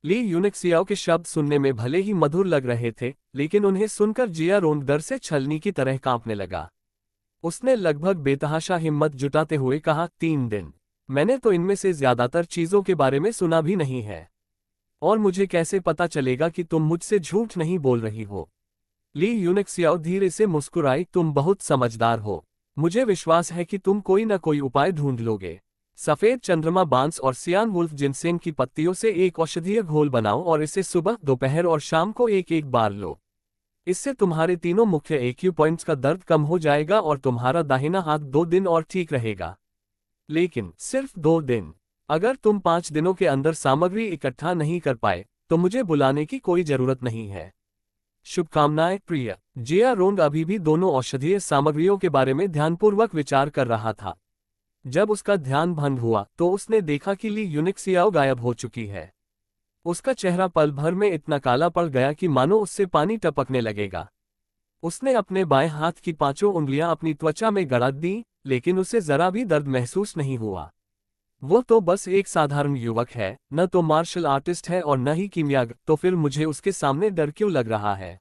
ली यूनेक्सियाओ के शब्द सुनने में भले ही मधुर लग रहे थे, लेकिन उन्हें सुनकर जिया रोंग डर से छलनी की तरह कांपने लगा। उसने लगभग बेतहाशा हिम्मत जुटाते हुए कहा, 3 दिन? मैंने तो इनमें से ज्यादातर चीजों के बारे में सुना भी नहीं है। और मुझे कैसे पता चलेगा कि तुम मुझसे झूठ नहीं बोल रही हो? ली यूनेक्सियाओ धीरे से मुस्कुराई, तुम बहुत समझदार हो। मुझे विश्वास है कि तुम कोई न कोई उपाय ढूंढ लोगे। सफेद चंद्रमा बांस और सियान वुल्फ जिनसेंग की पत्तियों से एक औषधीय घोल बनाओ और इसे सुबह, दोपहर और शाम को एक बार लो। इससे तुम्हारे तीनों मुख्य एक्यू पॉइंट्स का दर्द कम हो जाएगा और तुम्हारा दाहिना हाथ 2 दिन और ठीक रहेगा। लेकिन सिर्फ 2 दिन। अगर तुम 5 दिनों के अंदर सामग्री इकट्ठा नहीं कर पाए तो मुझे बुलाने की कोई जरूरत नहीं है। शुभकामनाएं प्रिय। जिया रोंग अभी भी दोनों औषधीय सामग्रियों के बारे में ध्यानपूर्वक विचार कर रहा था। जब उसका ध्यान भंग हुआ तो उसने देखा कि ली यूनेक्सियाओ गायब हो चुकी है। उसका चेहरा पल भर में इतना काला पड़ गया कि मानो उससे पानी टपकने लगेगा। उसने अपने बाएं हाथ की 5 उंगलियां अपनी त्वचा में गड़ा दी, लेकिन उसे जरा भी दर्द महसूस नहीं हुआ। वो तो बस एक साधारण युवक है, न तो मार्शल आर्टिस्ट है और न ही कीमियागर, तो फिर मुझे उसके सामने डर क्यों लग रहा है?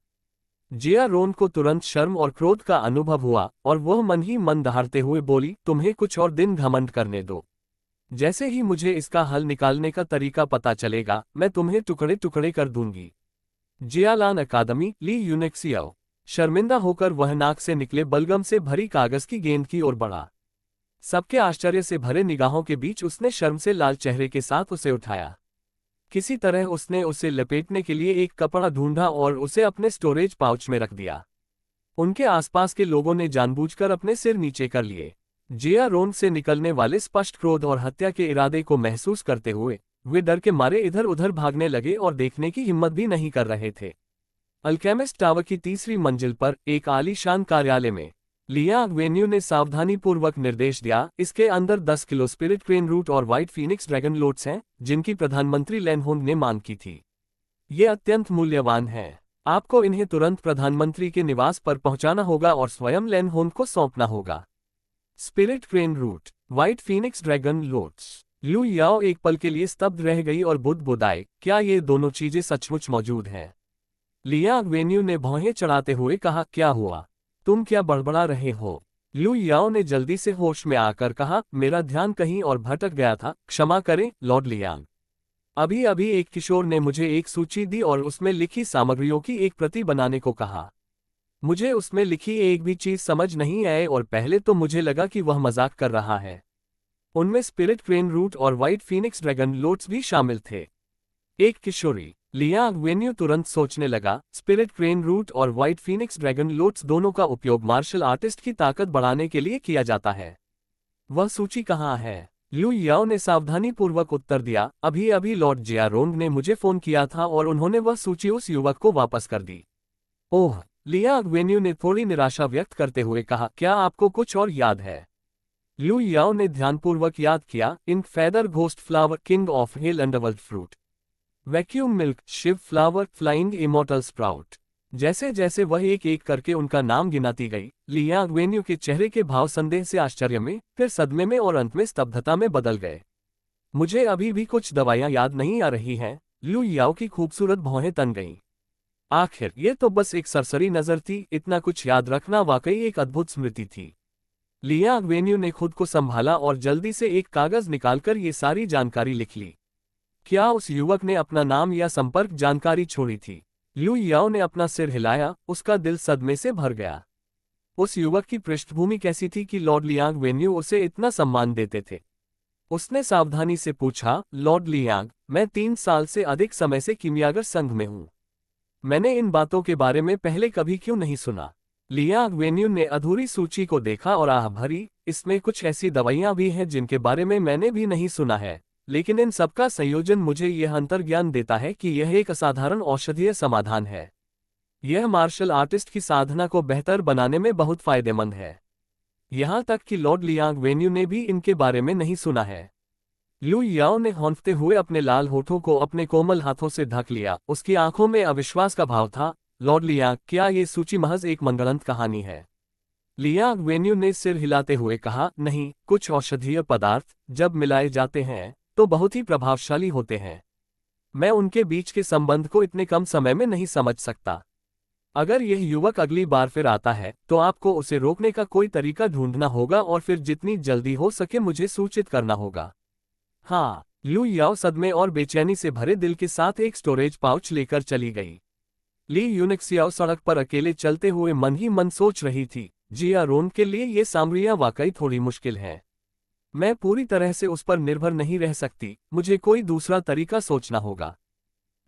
जिया रोन को तुरंत शर्म और क्रोध का अनुभव हुआ और वह मन ही मन दहाड़ते हुए बोली, तुम्हें कुछ और दिन घमंड करने दो। जैसे ही मुझे इसका हल निकालने का तरीका पता चलेगा, मैं तुम्हें टुकड़े टुकड़े कर दूंगी। जियालान अकादमी, ली यूनेक्सियो। शर्मिंदा होकर वह नाक से निकले बलगम से भरी कागज की गेंद की ओर बढ़ा। सबके आश्चर्य से भरे निगाहों के बीच उसने शर्म से लाल चेहरे के साथ उसे उठाया। किसी तरह उसने उसे लपेटने के लिए एक कपड़ा ढूंढा और उसे अपने स्टोरेज पाउच में रख दिया। उनके आसपास के लोगों ने जानबूझकर अपने सिर नीचे कर लिए। जिया रोन से निकलने वाले स्पष्ट क्रोध और हत्या के इरादे को महसूस करते हुए वे डर के मारे इधर उधर भागने लगे और देखने की हिम्मत भी नहीं कर रहे थे। अल्केमिस्ट टावर की तीसरी मंजिल पर एक आलीशान कार्यालय में लिया एवेन्यू ने सावधानीपूर्वक निर्देश दिया, इसके अंदर 10 किलो स्पिरिट क्रेन रूट और व्हाइट फीनिक्स ड्रैगन लोट्स हैं, जिनकी प्रधानमंत्री लेनहोंग ने मांग की थी। ये अत्यंत मूल्यवान हैं। आपको इन्हें तुरंत प्रधानमंत्री के निवास पर पहुंचाना होगा और स्वयं लेनहोंग को सौंपना होगा। Spirit crane root, white phoenix dragon lotus. Lu Yao एक पल के लिए स्तब्ध रह गई और बुदबुदाए, क्या ये दोनों चीजें सचमुच मौजूद हैं? लिया एवेन्यू ने भौहें चढ़ाते हुए कहा, क्या हुआ? तुम क्या बड़बड़ा रहे हो? लू याओ ने जल्दी से होश में आकर कहा, मेरा ध्यान कहीं और भटक गया था, क्षमा करें लॉर्ड लियांग। अभी अभी एक किशोर ने मुझे एक सूची दी और उसमें लिखी सामग्रियों की एक प्रति बनाने को कहा। मुझे उसमें लिखी एक भी चीज समझ नहीं आई और पहले तो मुझे लगा कि वह मजाक कर रहा है। उनमें स्पिरिट क्रेन रूट और व्हाइट फीनिक्स ड्रैगन लोट्स भी शामिल थे। एक किशोरी। लिया एवेन्यू तुरंत सोचने लगा, स्पिरिट क्रेन रूट और व्हाइट फीनिक्स ड्रैगन लोट्स दोनों का उपयोग मार्शल आर्टिस्ट की ताकत बढ़ाने के लिए किया जाता है। वह सूची कहाँ है? लू याओ ने सावधानीपूर्वक उत्तर दिया, अभी अभी लॉर्ड जियारोंग ने मुझे फोन किया था और उन्होंने वह सूची उस युवक को वापस कर दी। ओह, लिया एवेन्यू ने थोड़ी निराशा व्यक्त करते हुए कहा, क्या आपको कुछ और याद है? लू याओ ने ध्यानपूर्वक याद किया, ink feather ghost flower king of hell underworld fruit, vacuum milk Shiv flower flying immortal sprout. जैसे जैसे वह एक एक करके उनका नाम गिनाती गई, लिया एवेन्यू के चेहरे के भाव संदेह से आश्चर्य में, फिर सदमे में और अंत में स्तब्धता में बदल गए। मुझे अभी भी कुछ दवाइयां याद नहीं आ रही हैं। लू याओ की खूबसूरत भौहें तन गईं। आखिर ये तो बस एक सरसरी नजर थी, इतना कुछ याद रखना वाकई एक अद्भुत स्मृति थी। लिया एवेन्यू ने खुद को संभाला और जल्दी से एक कागज निकालकर ये सारी जानकारी लिख ली। क्या उस युवक ने अपना नाम या संपर्क जानकारी छोड़ी थी? लू याओ ने अपना सिर हिलाया, उसका दिल सदमे से भर गया। उस युवक की पृष्ठभूमि कैसी थी कि लॉर्ड लियांग वेन्यू उसे इतना सम्मान देते थे? उसने सावधानी से पूछा, लॉर्ड लियांग, मैं 3 साल से अधिक समय से किमियागर संघ में हूं। मैंने इन बातों के बारे में पहले कभी क्यों नहीं सुना? लिया एवेन्यू ने अधूरी सूची को देखा और आह भरी, इसमें कुछ ऐसी दवाइयां भी हैं जिनके बारे में मैंने भी नहीं सुना है, लेकिन इन सबका संयोजन मुझे यह अंतर्ज्ञान देता है कि यह एक असाधारण औषधीय समाधान है। यह मार्शल आर्टिस्ट की साधना को बेहतर बनाने में बहुत फायदेमंद है। यहां तक कि लॉर्ड लियांग वेन्यू ने भी इनके बारे में नहीं सुना है। लू याओ ने हौंकते हुए अपने लाल होठों को अपने कोमल हाथों से ढक लिया, उसकी आंखों में अविश्वास का भाव था। लॉर्ड लियांग, क्या ये सूची महज एक मनगढ़ंत कहानी है? लियांग वेन्यू ने सिर हिलाते हुए कहा, नहीं, कुछ औषधीय पदार्थ जब मिलाए जाते हैं तो बहुत ही प्रभावशाली होते हैं। मैं उनके बीच के संबंध को इतने कम समय में नहीं समझ सकता। अगर यह युवक अगली बार फिर आता है तो आपको उसे रोकने का कोई तरीका ढूंढना होगा और फिर जितनी जल्दी हो सके मुझे सूचित करना होगा। हाँ। लू याओ सदमे और बेचैनी से भरे दिल के साथ एक स्टोरेज पाउच लेकर चली गई। ली यूनेक्सियाओ सड़क पर अकेले चलते हुए मन ही मन सोच रही थी, जियारोंग के लिए ये सामग्रियां वाकई थोड़ी मुश्किल हैं। मैं पूरी तरह से उस पर निर्भर नहीं रह सकती, मुझे कोई दूसरा तरीका सोचना होगा।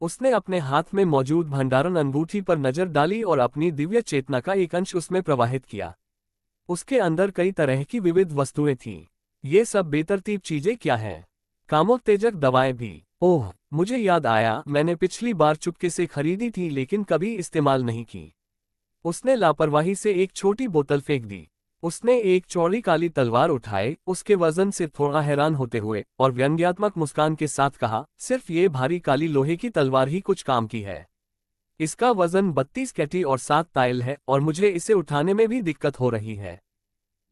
उसने अपने हाथ में मौजूद भंडारण अंगूठी पर नजर डाली और अपनी दिव्य चेतना का एक अंश उसमें प्रवाहित किया। उसके अंदर कई तरह की विविध वस्तुएं थीं। ये सब बेतरतीब चीजें क्या हैं? कामोत्तेजक दवाएं भी। ओह, मुझे याद आया, मैंने पिछली बार चुपके से खरीदी थी लेकिन कभी इस्तेमाल नहीं की। उसने लापरवाही से एक छोटी बोतल फेंक दी। उसने एक चौड़ी काली तलवार उठाई, उसके वजन से थोड़ा हैरान होते हुए और व्यंग्यात्मक मुस्कान के साथ कहा, सिर्फ ये भारी काली लोहे की तलवार ही कुछ काम की है। इसका वजन 32 कैटी और 7 ताइल है और मुझे इसे उठाने में भी दिक्कत हो रही है।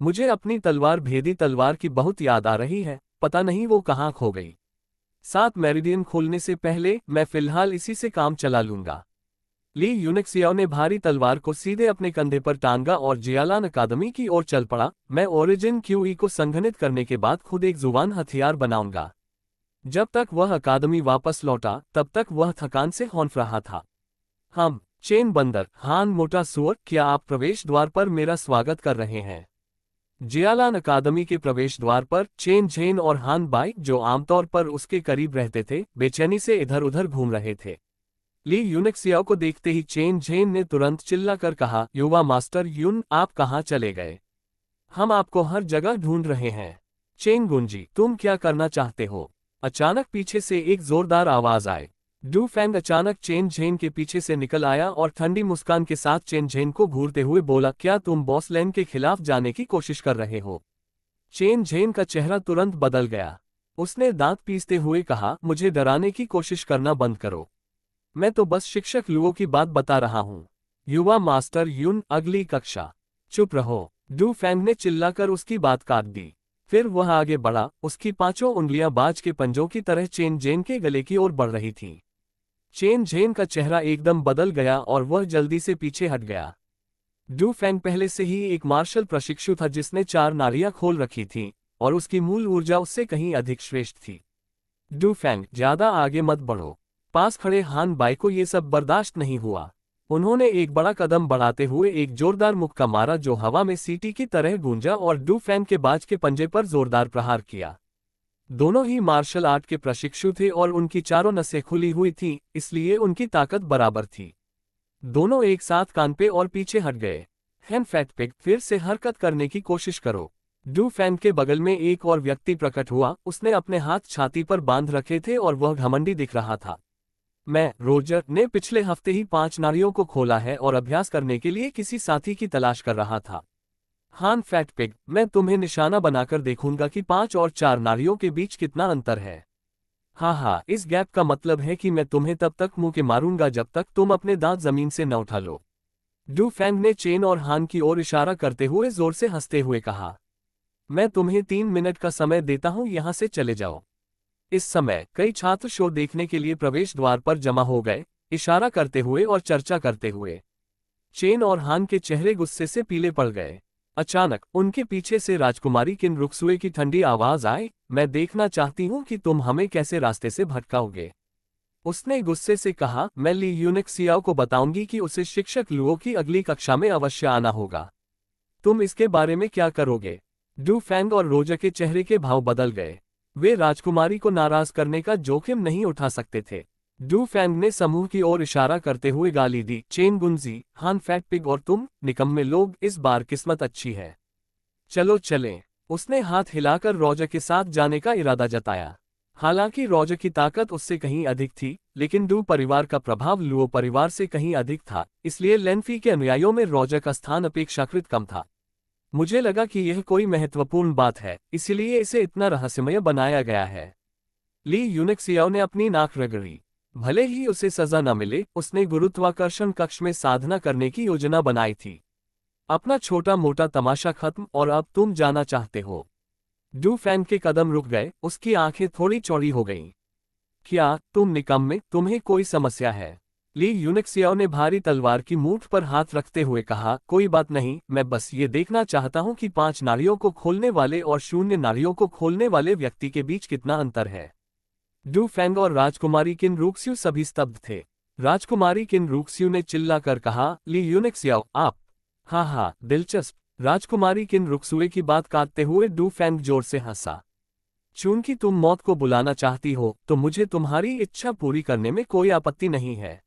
मुझे अपनी तलवार भेदी तलवार की बहुत याद आ रही है, पता नहीं वो कहाँ खो गई। 7 मेरिडियन खोलने से पहले मैं फिलहाल इसी से काम चला लूंगा। ली यूनिक्सियाओ ने भारी तलवार को सीधे अपने कंधे पर टांगा और जियालान अकादमी की ओर चल पड़ा। मैं ओरिजिन क्यूई को संघनित करने के बाद खुद एक जुबान हथियार बनाऊंगा। जब तक वह अकादमी वापस लौटा तब तक वह थकान से हौंफ रहा था। हम चेन बंदर, हान मोटा सुअर, क्या आप प्रवेश द्वार पर मेरा स्वागत कर रहे हैं? जियालान अकादमी के प्रवेश द्वार पर चेन झेन और हान बाई, जो आमतौर पर उसके करीब रहते थे, बेचैनी से इधर उधर घूम रहे थे। ली यूनिक्सियाओ को देखते ही चेन झेन ने तुरंत चिल्लाकर कहा, युवा मास्टर युन, आप कहाँ चले गए? हम आपको हर जगह ढूंढ रहे हैं। चेन गुंजी, तुम क्या करना चाहते हो? अचानक पीछे से एक जोरदार आवाज आई। डू फैंग अचानक चेन झेन के पीछे से निकल आया और ठंडी मुस्कान के साथ चेन झेन को घूरते हुए बोला, क्या तुम बॉस लैन के खिलाफ जाने की कोशिश कर रहे हो? चेन झेन का चेहरा तुरंत बदल गया। उसने दांत पीसते हुए कहा, मुझे डराने की कोशिश करना बंद करो। मैं तो बस शिक्षक लुओ की बात बता रहा हूं। युवा मास्टर युन, अगली कक्षा। चुप रहो। डू फैंग ने चिल्लाकर उसकी बात काट दी। फिर वह आगे बढ़ा। उसकी पांचों उंगलियां बाज के पंजों की तरह चेन झेन के गले की ओर बढ़ रही थीं। चेन झेन का चेहरा एकदम बदल गया और वह जल्दी से पीछे हट गया। डू फैंग पहले से ही एक मार्शल प्रशिक्षु था जिसने 4 नाड़ियां खोल रखी थीं, और उसकी मूल ऊर्जा उससे कहीं अधिक श्रेष्ठ थी। डू फैंग, ज्यादा आगे मत बढ़ो। पास खड़े हान बाई को ये सब बर्दाश्त नहीं हुआ। उन्होंने एक बड़ा कदम बढ़ाते हुए एक जोरदार मुक्का मारा जो हवा में सीटी की तरह गूंजा और डू फैंग के बाज के पंजे पर जोरदार प्रहार किया। दोनों ही मार्शल आर्ट के प्रशिक्षु थे और उनकी चारों नसें खुली हुई थीं, इसलिए उनकी ताकत बराबर थी। दोनों एक साथ कांपे और पीछे हट गए। हैन फैट पिग, फिर से हरकत करने की कोशिश करो। डू फैंग के बगल में एक और व्यक्ति प्रकट हुआ। उसने अपने हाथ छाती पर बांध रखे थे और वह घमंडी दिख रहा था। मैं, रोजर, ने पिछले हफ्ते ही 5 नाड़ियों को खोला है और अभ्यास करने के लिए किसी साथी की तलाश कर रहा था। हान फैट पिग, मैं तुम्हें निशाना बनाकर देखूंगा कि 5 और 4 नाड़ियों के बीच कितना अंतर है। हाँ, इस गैप का मतलब है कि मैं तुम्हें तब तक मुंह के मारूंगा जब तक तुम अपने दांत जमीन से न उठा लो। डू फैंग ने चेन और हान की ओर इशारा करते हुए जोर से हंसते हुए कहा, मैं तुम्हें 3 मिनट का समय देता हूं, यहां से चले जाओ। इस समय कई छात्र शो देखने के लिए प्रवेश द्वार पर जमा हो गए, इशारा करते हुए और चर्चा करते हुए। चेन और हान के चेहरे गुस्से से पीले पड़ गए। अचानक उनके पीछे से राजकुमारी किन रुक्सुए की ठंडी आवाज आई, मैं देखना चाहती हूं कि तुम हमें कैसे रास्ते से भटकाओगे। उसने गुस्से से कहा, मैं ली यूनिक्सियाओ को बताऊंगी कि उसे शिक्षक लुओ की अगली कक्षा में अवश्य आना होगा। तुम इसके बारे में क्या करोगे? डू फैंग और रोजर के चेहरे के भाव बदल गए। वे राजकुमारी को नाराज करने का जोखिम नहीं उठा सकते थे। डू फैंग ने समूह की ओर इशारा करते हुए गाली दी, चेन गुंजी, हान फैट पिग और तुम, निकम्मे लोग, इस बार किस्मत अच्छी है। चलो चलें। उसने हाथ हिलाकर रोजर के साथ जाने का इरादा जताया। हालांकि रोजर की ताकत उससे कहीं अधिक थी, लेकिन डू परिवार का प्रभाव लुओ परिवार से कहीं अधिक था, इसलिए लेन्फी के अनुयायियों में रोजर का स्थान अपेक्षाकृत कम था। मुझे लगा कि यह कोई महत्वपूर्ण बात है, इसलिए इसे इतना रहस्यमय बनाया गया है। ली यूनिक्सियाओ ने अपनी नाक रगड़ी। भले ही उसे सजा न मिले, उसने गुरुत्वाकर्षण कक्ष में साधना करने की योजना बनाई थी। अपना छोटा मोटा तमाशा खत्म और अब तुम जाना चाहते हो। डू फैंग के कदम रुक गए, उसकी आंखें थोड़ी चौड़ी हो गईं। क्या तुम निकम्मे, तुम्हें कोई समस्या है? ली यूनिक्सियाओ ने भारी तलवार की मूठ पर हाथ रखते हुए कहा, कोई बात नहीं, मैं बस ये देखना चाहता हूं कि 5 नाड़ियों को खोलने वाले और 0 नाड़ियों को खोलने वाले व्यक्ति के बीच कितना अंतर है। डू फैंग और राजकुमारी किन रूक्स्यू सभी स्तब्ध थे। राजकुमारी किन रूक्स्यू ने चिल्लाकर कहा, ली यूनिक्सियाओ, आप? हाँ, दिलचस्प। राजकुमारी किन रुक्सुए की बात काटते हुए डू फैंग जोर से हंसा। चूंकि तुम मौत को बुलाना चाहती हो, तो मुझे तुम्हारी इच्छा पूरी करने में कोई आपत्ति नहीं है।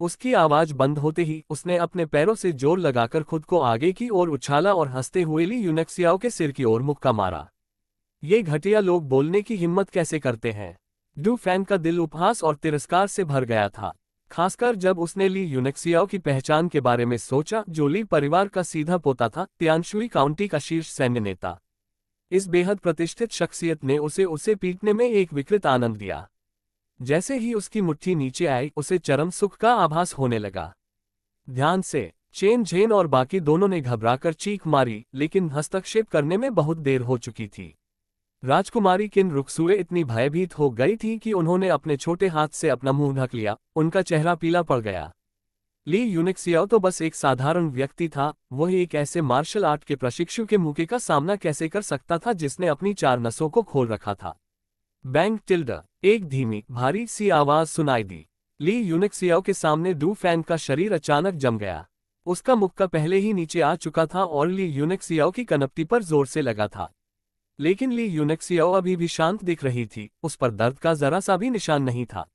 उसकी आवाज बंद होते ही उसने अपने पैरों से जोर लगाकर खुद को आगे की ओर उछाला और हंसते हुए ली यूनिक्सियाओ के सिर की ओर मुक्का मारा। ये घटिया लोग बोलने की हिम्मत कैसे करते हैं? डू फैंग का दिल उपहास और तिरस्कार से भर गया था, खासकर जब उसने ली यूनिक्सियाओ की पहचान के बारे में सोचा, जो ली परिवार का सीधा पोता था, तियानशुई काउंटी का शीर्ष सैन्य नेता। इस बेहद प्रतिष्ठित शख्सियत ने उसे पीटने में एक विकृत आनंद दिया। जैसे ही उसकी मुट्ठी नीचे आई, उसे चरम सुख का आभास होने लगा। ध्यान से। चेन झेन और बाकी दोनों ने घबराकर चीख मारी, लेकिन हस्तक्षेप करने में बहुत देर हो चुकी थी। राजकुमारी किन रुक्सुए इतनी भयभीत हो गई थी कि उन्होंने अपने छोटे हाथ से अपना मुंह ढक लिया। उनका चेहरा पीला पड़ गया। ली यूनिक्सियाओ तो बस एक साधारण व्यक्ति था, वह एक ऐसे मार्शल आर्ट के प्रशिक्षु के मुके का सामना कैसे कर सकता था जिसने अपनी 4 नसों को खोल रखा था। Bang tilde. एक धीमी भारी सी आवाज सुनाई दी। ली यूनिक्सियाओ के सामने डू फैंग का शरीर अचानक जम गया। उसका मुक्का पहले ही नीचे आ चुका था और ली यूनिक्सियाओ की कनपटी पर जोर से लगा था। लेकिन ली यूनिक्सियाओ अभी भी शांत दिख रही थी, उस पर दर्द का जरा सा भी निशान नहीं था।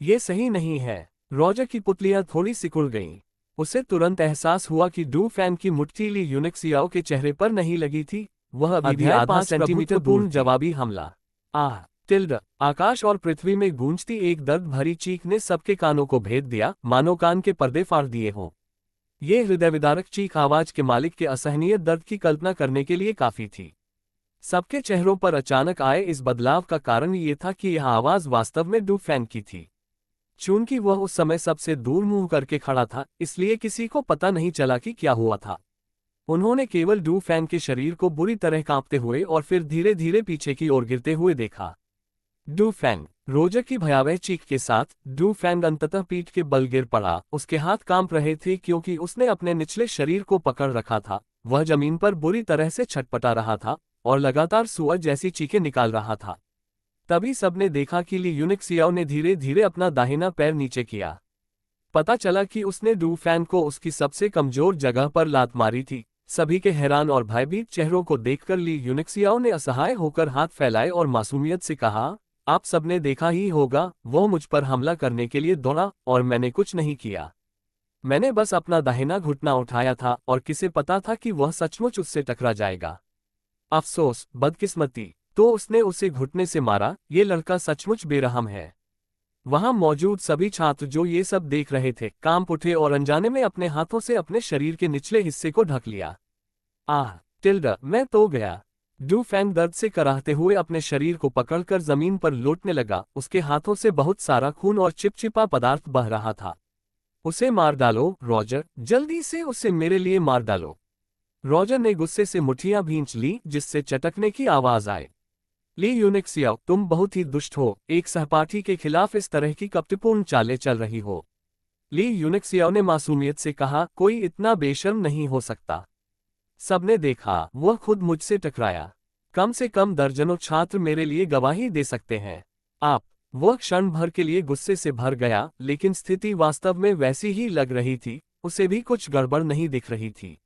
ये सही नहीं है। रॉजर की पुतलियां थोड़ी सिकुड़ गईं। उसे तुरंत एहसास हुआ कि डू फैन की मुट्ठी ली यूनिक्सियाओ के चेहरे पर नहीं लगी थी, वह अभी भी आधा सेंटीमीटर दूर। जवाबी हमला। आह टिल्ड। आकाश और पृथ्वी में गूंजती एक दर्द भरी चीख ने सबके कानों को भेद दिया, मानो कान के पर्दे फाड़ दिए हों। ये हृदयविदारक चीख आवाज के मालिक के असहनीय दर्द की कल्पना करने के लिए काफी थी। सबके चेहरों पर अचानक आए इस बदलाव का कारण ये था कि यह आवाज वास्तव में डू फैन की थी। चूंकि वह उस समय सबसे दूर मुंह करके खड़ा था, इसलिए किसी को पता नहीं चला कि क्या हुआ था। उन्होंने केवल डू फैंग के शरीर को बुरी तरह कांपते हुए और फिर धीरे धीरे पीछे की ओर गिरते हुए देखा। Du Fang. रोजर की भयावह चीख के साथ डू फैंग अंततः पीठ के बल गिर पड़ा। उसके हाथ कांप रहे थे क्योंकि उसने अपने निचले शरीर को पकड़ रखा था। वह जमीन पर बुरी तरह से छटपटा रहा था और लगातार सुअर जैसी चीखें निकाल रहा था। तभी सबने देखा कि ली यूनिक्सियाओ ने धीरे धीरे अपना दाहिना पैर नीचे किया। पता चला कि उसने डू फैन को उसकी सबसे कमजोर जगह पर लात मारी थी। सभी के हैरान और भयभीत चेहरों को देखकर ली यूनिक्सियाओ ने असहाय होकर हाथ फैलाए और मासूमियत से कहा, आप सबने देखा ही होगा, वो मुझ पर हमला करने के लिए दौड़ा और मैंने कुछ नहीं किया। मैंने बस अपना दाहिना घुटना उठाया था और किसे पता था कि वह सचमुच उससे टकरा जाएगा। अफसोस, बदकिस्मती, तो उसने उसे घुटने से मारा। ये लड़का सचमुच बेरहम है। वहां मौजूद सभी छात्र जो ये सब देख रहे थे कांप उठे और अनजाने में अपने हाथों से अपने शरीर के निचले हिस्से को ढक लिया। आह टिल्ड, मैं तो गया। डू फैंग दर्द से कराहते हुए अपने शरीर को पकड़कर जमीन पर लौटने लगा। उसके हाथों से बहुत सारा खून और चिपचिपा पदार्थ बह रहा था। उसे मार डालो रॉजर, जल्दी से उसे मेरे लिए मार डालो। रॉजर ने गुस्से से मुट्ठियां भींच ली जिससे चटकने की आवाज आए। ली यूनिक्सियाओ, तुम बहुत ही दुष्ट हो, एक सहपाठी के खिलाफ इस तरह की कपटपूर्ण चालें चल रही हो। ली यूनिक्सियाओ ने मासूमियत से कहा, कोई इतना बेशर्म नहीं हो सकता। सबने देखा, वह खुद मुझसे टकराया। कम से कम दर्जनों छात्र मेरे लिए गवाही दे सकते हैं। आप। वह क्षण भर के लिए गुस्से से भर गया, लेकिन स्थिति वास्तव में वैसी ही लग रही थी, उसे भी कुछ गड़बड़ नहीं दिख रही थी।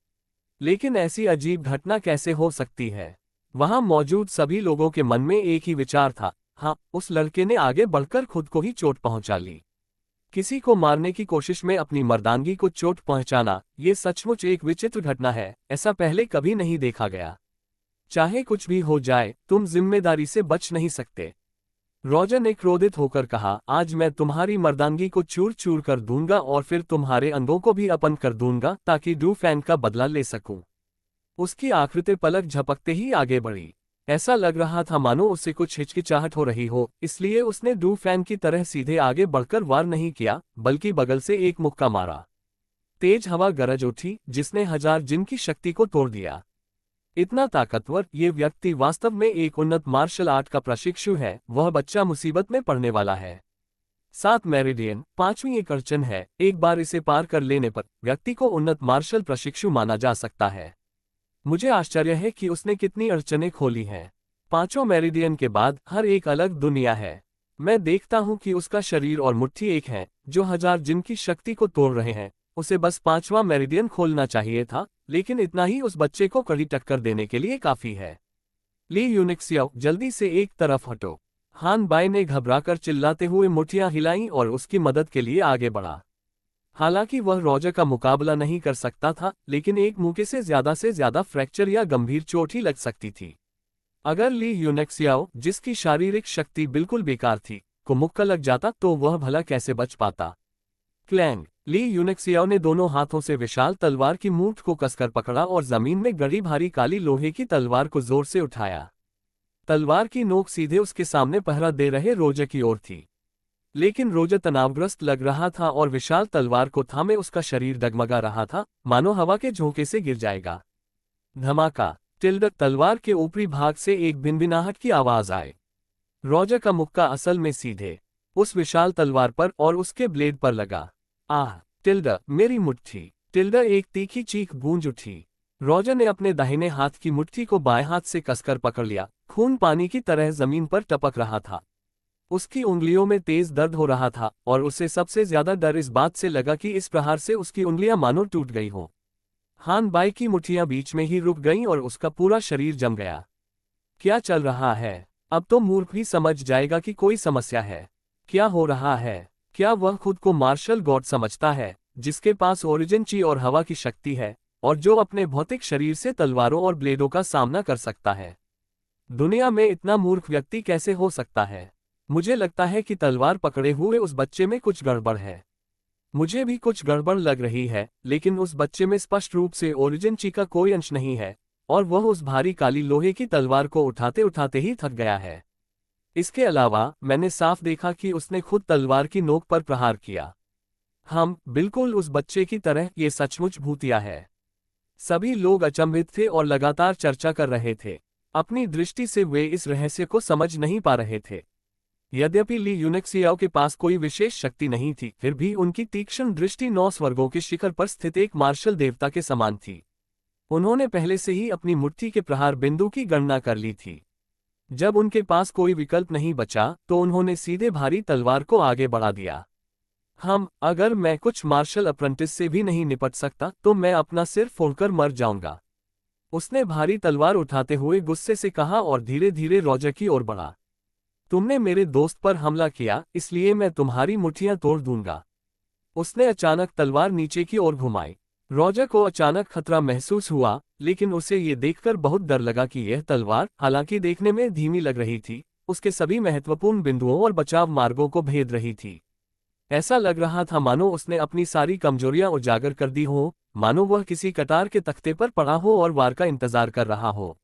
लेकिन ऐसी अजीब घटना कैसे हो सकती है? वहां मौजूद सभी लोगों के मन में एक ही विचार था, हाँ, उस लड़के ने आगे बढ़कर खुद को ही चोट पहुंचा ली। किसी को मारने की कोशिश में अपनी मर्दानगी को चोट पहुंचाना, ये सचमुच एक विचित्र घटना है, ऐसा पहले कभी नहीं देखा गया। चाहे कुछ भी हो जाए, तुम जिम्मेदारी से बच नहीं सकते। रॉजर ने क्रोधित होकर कहा, आज मैं तुम्हारी मर्दानगी को चूर चूर कर दूंगा और फिर तुम्हारे अंगों को भी अपन कर दूंगा ताकि डू फैंग का बदला ले सकूं। उसकी आकृति पलक झपकते ही आगे बढ़ी। ऐसा लग रहा था मानो उसे कुछ हिचकिचाहट हो रही हो, इसलिए उसने डू फैन की तरह सीधे आगे बढ़कर वार नहीं किया, बल्कि बगल से एक मुक्का मारा। तेज हवा गरज उठी, जिसने 1000 जिन की शक्ति को तोड़ दिया। इतना ताकतवर, ये व्यक्ति वास्तव में एक उन्नत मार्शल आर्ट का प्रशिक्षु है। वह बच्चा मुसीबत में पड़ने वाला है। 7 मेरिडियन, 5वीं एक अड़चन है। एक बार इसे पार कर लेने पर व्यक्ति को उन्नत मार्शल प्रशिक्षु माना जा सकता है। मुझे आश्चर्य है कि उसने कितनी अड़चनें खोली हैं। 5 मेरिडियन के बाद हर एक अलग दुनिया है। मैं देखता हूं कि उसका शरीर और मुट्ठी एक है, जो 1000 जिन की शक्ति को तोड़ रहे हैं। उसे बस 5वां मेरिडियन खोलना चाहिए था, लेकिन इतना ही उस बच्चे को कड़ी टक्कर देने के लिए काफी है। ली यूनिक्सियाओ, जल्दी से एक तरफ हटो। हान बाई ने घबराकर चिल्लाते हुए मुट्ठियां हिलाईं और उसकी मदद के लिए आगे बढ़ा। हालांकि वह रॉजर का मुकाबला नहीं कर सकता था, लेकिन एक मुक्के से ज्यादा फ्रैक्चर या गंभीर चोट ही लग सकती थी। अगर ली यूनिक्सियाओ, जिसकी शारीरिक शक्ति बिल्कुल बेकार थी, को मुक्का लग जाता तो वह भला कैसे बच पाता। क्लैंग। ली यूनिक्सियाओ ने दोनों हाथों से विशाल तलवार की मूठ को कसकर पकड़ा और जमीन में गड़ी भारी काली लोहे की तलवार को जोर से उठाया। तलवार की नोक सीधे उसके सामने पहरा दे रहे रोजर की ओर थी। लेकिन रोजर तनावग्रस्त लग रहा था और विशाल तलवार को थामे उसका शरीर डगमगा रहा था, मानो हवा के झोंके से गिर जाएगा। धमाका। टिल्ड। तलवार के ऊपरी भाग से एक भिनभिनाहट की आवाज आए। रॉजर का मुक्का असल में सीधे उस विशाल तलवार पर और उसके ब्लेड पर लगा। आह! टिल्डा, मेरी मुट्ठी। टिल्डा एक तीखी चीख गूंज उठी। रॉजर ने अपने दाहिने हाथ की मुट्ठी को बाएं हाथ से कसकर पकड़ लिया। खून पानी की तरह जमीन पर टपक रहा था। उसकी उंगलियों में तेज दर्द हो रहा था और उसे सबसे ज्यादा डर इस बात से लगा कि इस प्रहार से उसकी उंगलियां मानो टूट गई हों। हान बाई की मुट्ठियां बीच में ही रुक गईं और उसका पूरा शरीर जम गया। क्या चल रहा है? अब तो मूर्ख भी समझ जाएगा कि कोई समस्या है। क्या हो रहा है? क्या वह खुद को मार्शल गॉड समझता है, जिसके पास ओरिजिन ची और हवा की शक्ति है, और जो अपने भौतिक शरीर से तलवारों और ब्लेडों का सामना कर सकता है? दुनिया में इतना मूर्ख व्यक्ति कैसे हो सकता है? मुझे लगता है कि तलवार पकड़े हुए उस बच्चे में कुछ गड़बड़ है। मुझे भी कुछ गड़बड़ लग रही है, लेकिन उस बच्चे में स्पष्ट रूप से ओरिजिन ची का कोई अंश नहीं है, और वह उस भारी काली लोहे की तलवार को उठाते उठाते ही थक गया है। इसके अलावा मैंने साफ देखा कि उसने खुद तलवार की नोक पर प्रहार किया। बिल्कुल उस बच्चे की तरह, ये सचमुच भूतिया है। सभी लोग अचंभित थे और लगातार चर्चा कर रहे थे। अपनी दृष्टि से वे इस रहस्य को समझ नहीं पा रहे थे। यद्यपि ली यूनेक्सियाओ के पास कोई विशेष शक्ति नहीं थी, फिर भी उनकी तीक्ष्ण दृष्टि 9 स्वर्गों के शिखर पर स्थित एक मार्शल देवता के समान थी। उन्होंने पहले से ही अपनी मुट्ठी के प्रहार बिंदु की गणना कर ली थी। जब उनके पास कोई विकल्प नहीं बचा, तो उन्होंने सीधे भारी तलवार को आगे बढ़ा दिया। अगर मैं कुछ मार्शल अप्रेंटिस से भी नहीं निपट सकता, तो मैं अपना सिर फोड़कर मर जाऊंगा। उसने भारी तलवार उठाते हुए गुस्से से कहा और धीरे धीरे रॉजर की ओर बढ़ा। तुमने मेरे दोस्त पर हमला किया, इसलिए मैं तुम्हारी मुट्ठियां तोड़ दूंगा। उसने अचानक तलवार नीचे की ओर घुमाई। रॉजर को अचानक खतरा महसूस हुआ, लेकिन उसे ये देखकर बहुत डर लगा कि यह तलवार, हालांकि देखने में धीमी लग रही थी, उसके सभी महत्वपूर्ण बिंदुओं और बचाव मार्गों को भेद रही थी। ऐसा लग रहा था मानो उसने अपनी सारी कमजोरियां उजागर कर दी हो, मानो वह किसी कतार के तख्ते पर पड़ा हो और वार का इंतजार कर रहा हो।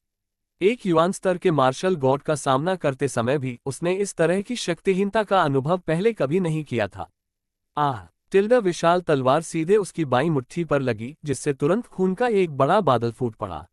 एक युवान स्तर के मार्शल गॉड का सामना करते समय भी उसने इस तरह की शक्तिहीनता का अनुभव पहले कभी नहीं किया था। टिल्डा विशाल तलवार सीधे उसकी बाईं मुट्ठी पर लगी, जिससे तुरंत खून का एक बड़ा बादल फूट पड़ा।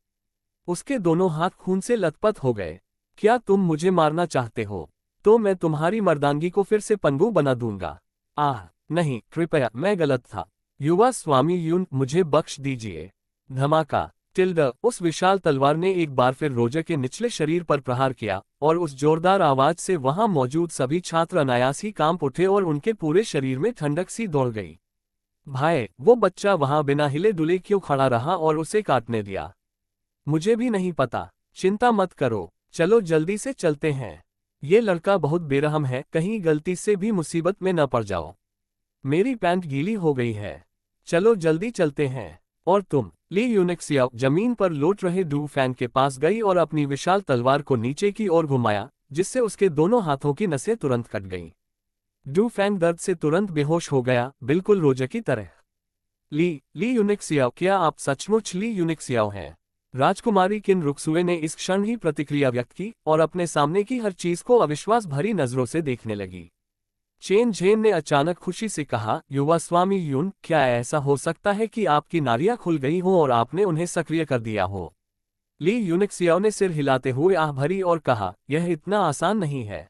उसके दोनों हाथ खून से लथपथ हो गए। क्या तुम मुझे मारना चाहते हो? तो मैं तुम्हारी मर्दानगी को फिर से पंगु बना दूंगा। नहीं, कृपया, मैं गलत था। युवा स्वामी यून, मुझे बख्श दीजिए। धमाका। टिल्डा, उस विशाल तलवार ने एक बार फिर रोजर के निचले शरीर पर प्रहार किया, और उस जोरदार आवाज से वहां मौजूद सभी छात्र अनायास ही कांप उठे और उनके पूरे शरीर में ठंडक सी दौड़ गई। भाई, वो बच्चा वहां बिना हिले डुले क्यों खड़ा रहा और उसे काटने दिया? मुझे भी नहीं पता। चिंता मत करो, चलो जल्दी से चलते हैं। ये लड़का बहुत बेरहम है, कहीं गलती से भी मुसीबत में न पड़ जाओ। मेरी पैंट गीली हो गई है। चलो जल्दी चलते हैं। और तुम? ली यूनेक्सिया जमीन पर लौट रहे डू फैंग के पास गई और अपनी विशाल तलवार को नीचे की ओर घुमाया, जिससे उसके दोनों हाथों की नसें तुरंत कट गईं। डू फैंग दर्द से तुरंत बेहोश हो गया, बिल्कुल रोजर की तरह। ली यूनेक्सिया, क्या आप सचमुच ली यूनेक्सिया हैं? राजकुमारी किन रुक्सुए ने इस क्षण ही प्रतिक्रिया व्यक्त की और अपने सामने की हर चीज को अविश्वास भरी नजरों से देखने लगी। चेन झेन ने अचानक खुशी से कहा, युवा स्वामी यून, क्या ऐसा हो सकता है कि आपकी नाड़ियां खुल गई हों और आपने उन्हें सक्रिय कर दिया हो? ली यूनेक्सियाओ ने सिर हिलाते हुए आह भरी और कहा, यह इतना आसान नहीं है।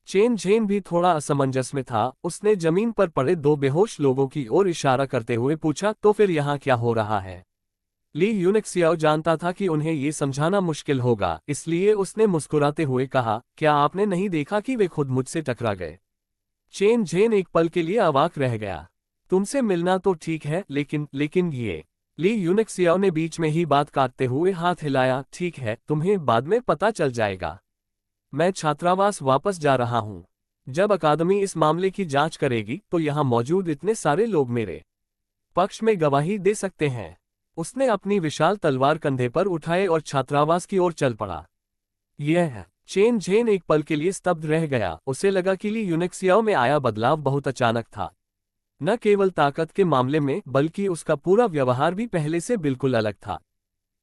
चेन झेन भी थोड़ा असमंजस में था। उसने जमीन पर पड़े 2 बेहोश लोगों की ओर इशारा करते हुए पूछा, तो फिर यहाँ क्या हो रहा है? ली यूनेक्सियाओ जानता था कि उन्हें ये समझाना मुश्किल होगा, इसलिए उसने मुस्कुराते हुए कहा, क्या आपने नहीं देखा कि वे खुद मुझसे टकरा गए? चेन झेन एक पल के लिए अवाक रह गया। तुमसे मिलना तो ठीक है, लेकिन ये। ली यूनेक्सियाओ ने बीच में ही बात काटते हुए हाथ हिलाया, ठीक है, तुम्हें बाद में पता चल जाएगा। मैं छात्रावास वापस जा रहा हूं। जब अकादमी इस मामले की जांच करेगी, तो यहां मौजूद इतने सारे लोग मेरे पक्ष में गवाही दे सकते हैं। उसने अपनी विशाल तलवार कंधे पर उठाए और छात्रावास की ओर चल पड़ा। यह चेन झेन एक पल के लिए स्तब्ध रह गया। उसे लगा कि ली यूनेक्सियाओ में आया बदलाव बहुत अचानक था। न केवल ताकत के मामले में, बल्कि उसका पूरा व्यवहार भी पहले से बिल्कुल अलग था।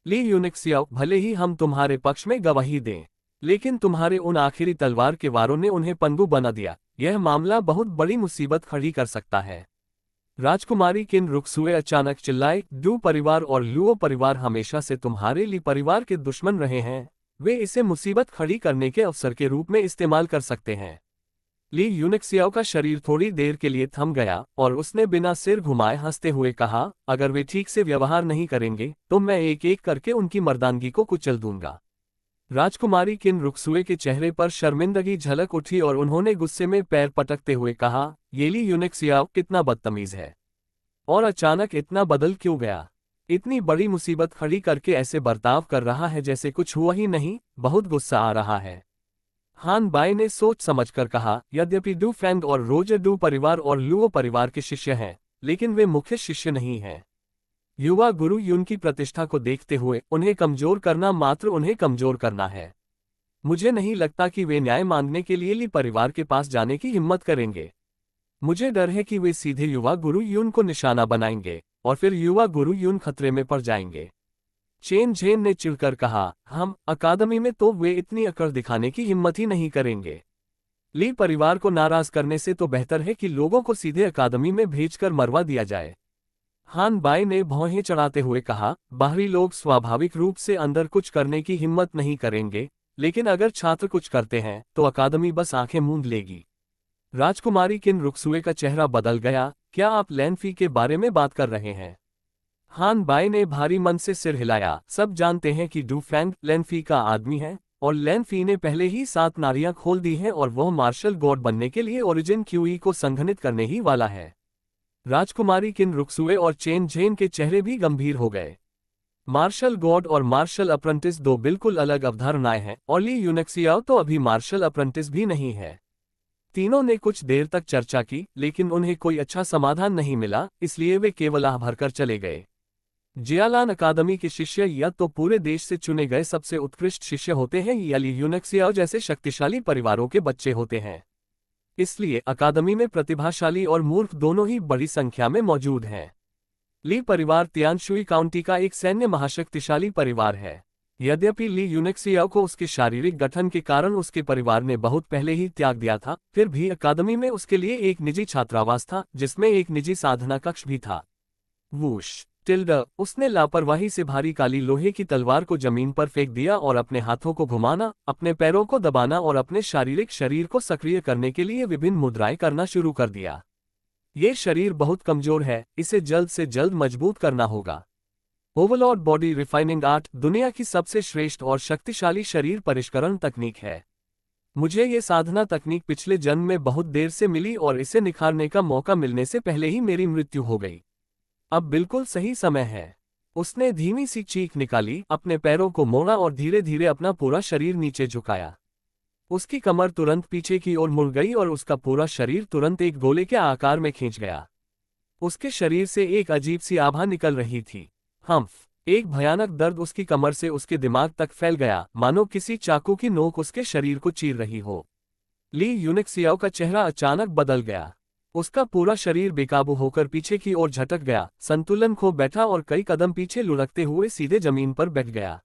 ली यूनेक्सियाओ, भले ही हम तुम्हारे पक्ष में गवाही दें, लेकिन तुम्हारे उन आखिरी तलवार के वारों ने उन्हें पंगु बना दिया। यह मामला बहुत बड़ी मुसीबत खड़ी कर सकता है। राजकुमारी किन रुक्सुए अचानक चिल्लाए, डू परिवार और लुओ परिवार हमेशा से तुम्हारे ली परिवार के दुश्मन रहे हैं। वे इसे मुसीबत खड़ी करने के अवसर के रूप में इस्तेमाल कर सकते हैं। ली यूनिक्सियाओ का शरीर थोड़ी देर के लिए थम गया और उसने बिना सिर घुमाए हंसते हुए कहा, अगर वे ठीक से व्यवहार नहीं करेंगे तो मैं एक एक करके उनकी मर्दानगी को कुचल दूंगा। राजकुमारी किन रुक्सुए के चेहरे पर शर्मिंदगी झलक उठी और उन्होंने गुस्से में पैर पटकते हुए कहा, ये ली यूनिक्सियाओ कितना बदतमीज है, और अचानक इतना बदल क्यों गया? इतनी बड़ी मुसीबत खड़ी करके ऐसे बर्ताव कर रहा है जैसे कुछ हुआ ही नहीं, बहुत गुस्सा आ रहा है। हान बाई ने सोच समझकर कहा, यद्यपि डू फैंग और रोजर डू परिवार और लुओ परिवार के शिष्य हैं, लेकिन वे मुख्य शिष्य नहीं हैं। युवा गुरु युन की प्रतिष्ठा को देखते हुए उन्हें कमजोर करना मात्र उन्हें कमजोर करना है। मुझे नहीं लगता कि वे न्याय मांगने के लिए ली परिवार के पास जाने की हिम्मत करेंगे। मुझे डर है कि वे सीधे युवा गुरु युन को निशाना बनाएंगे और फिर युवा गुरु युन खतरे में पड़ जाएंगे। चेन झेन ने चिढ़कर कहा, हम अकादमी में तो वे इतनी अकड़ दिखाने की हिम्मत ही नहीं करेंगे। ली परिवार को नाराज करने से तो बेहतर है कि लोगों को सीधे अकादमी में भेजकर मरवा दिया जाए। हान बाई ने भौहें चढ़ाते हुए कहा, बाहरी लोग स्वाभाविक रूप से अंदर कुछ करने की हिम्मत नहीं करेंगे, लेकिन अगर छात्र कुछ करते हैं तो अकादमी बस आंखें मूंद लेगी। राजकुमारी किन रुक्सुए का चेहरा बदल गया, क्या आप लैनफी के बारे में बात कर रहे हैं? हान बाई ने भारी मन से सिर हिलाया, सब जानते हैं कि डू फैंग लैनफी का आदमी है, और लैनफी ने पहले ही 7 नारियां खोल दी हैं और वह मार्शल गॉड बनने के लिए ओरिजिन क्यूई को संघनित करने ही वाला है। राजकुमारी किन रुक्सुए और चेन झेन के चेहरे भी गंभीर हो गए। मार्शल गॉड और मार्शल अप्रेंटिस दो बिल्कुल अलग अवधारणाएं हैं, और ली यूनिक्सियाओ तो अभी मार्शल अप्रेंटिस भी नहीं है। तीनों ने कुछ देर तक चर्चा की, लेकिन उन्हें कोई अच्छा समाधान नहीं मिला, इसलिए वे केवल आह भरकर चले गए। जियालान अकादमी के शिष्य या तो पूरे देश से चुने गए सबसे उत्कृष्ट शिष्य होते हैं या ली यूनिक्सियाओ जैसे शक्तिशाली परिवारों के बच्चे होते हैं। इसलिए अकादमी में प्रतिभाशाली और मूर्ख दोनों ही बड़ी संख्या में मौजूद हैं। ली परिवार तियानशुई काउंटी का एक सैन्य महाशक्तिशाली परिवार है। यद्यपि ली यूनिक्सियाओ को उसके शारीरिक गठन के कारण उसके परिवार ने बहुत पहले ही त्याग दिया था, फिर भी अकादमी में उसके लिए एक निजी छात्रावास था जिसमें एक निजी साधना कक्ष भी था। वूश टिल्डा, उसने लापरवाही से भारी काली लोहे की तलवार को जमीन पर फेंक दिया और अपने हाथों को घुमाना, अपने पैरों को दबाना और अपने शारीरिक शरीर को सक्रिय करने के लिए विभिन्न मुद्राएं करना शुरू कर दिया। ये शरीर बहुत कमजोर है, इसे जल्द से जल्द मजबूत करना होगा। ओवरलॉर्ड बॉडी रिफाइनिंग आर्ट दुनिया की सबसे श्रेष्ठ और शक्तिशाली शरीर परिष्करण तकनीक है। मुझे ये साधना तकनीक पिछले जन्म में बहुत देर से मिली और इसे निखारने का मौका मिलने से पहले ही मेरी मृत्यु हो गई। अब बिल्कुल सही समय है। उसने धीमी सी चीख निकाली, अपने पैरों को मोड़ा और धीरे धीरे अपना पूरा शरीर नीचे झुकाया। उसकी कमर तुरंत पीछे की ओर मुड़ गई और उसका पूरा शरीर तुरंत एक गोले के आकार में खींच गया। उसके शरीर से एक अजीब सी आभा निकल रही थी। हम्फ! एक भयानक दर्द उसकी कमर से उसके दिमाग तक फैल गया, मानो किसी चाकू की नोक उसके शरीर को चीर रही हो। ली यूनिक्सियाओ का चेहरा अचानक बदल गया। उसका पूरा शरीर बेकाबू होकर पीछे की ओर झटक गया, संतुलन खो बैठा और कई कदम पीछे लुढ़कते हुए सीधे जमीन पर बैठ गया।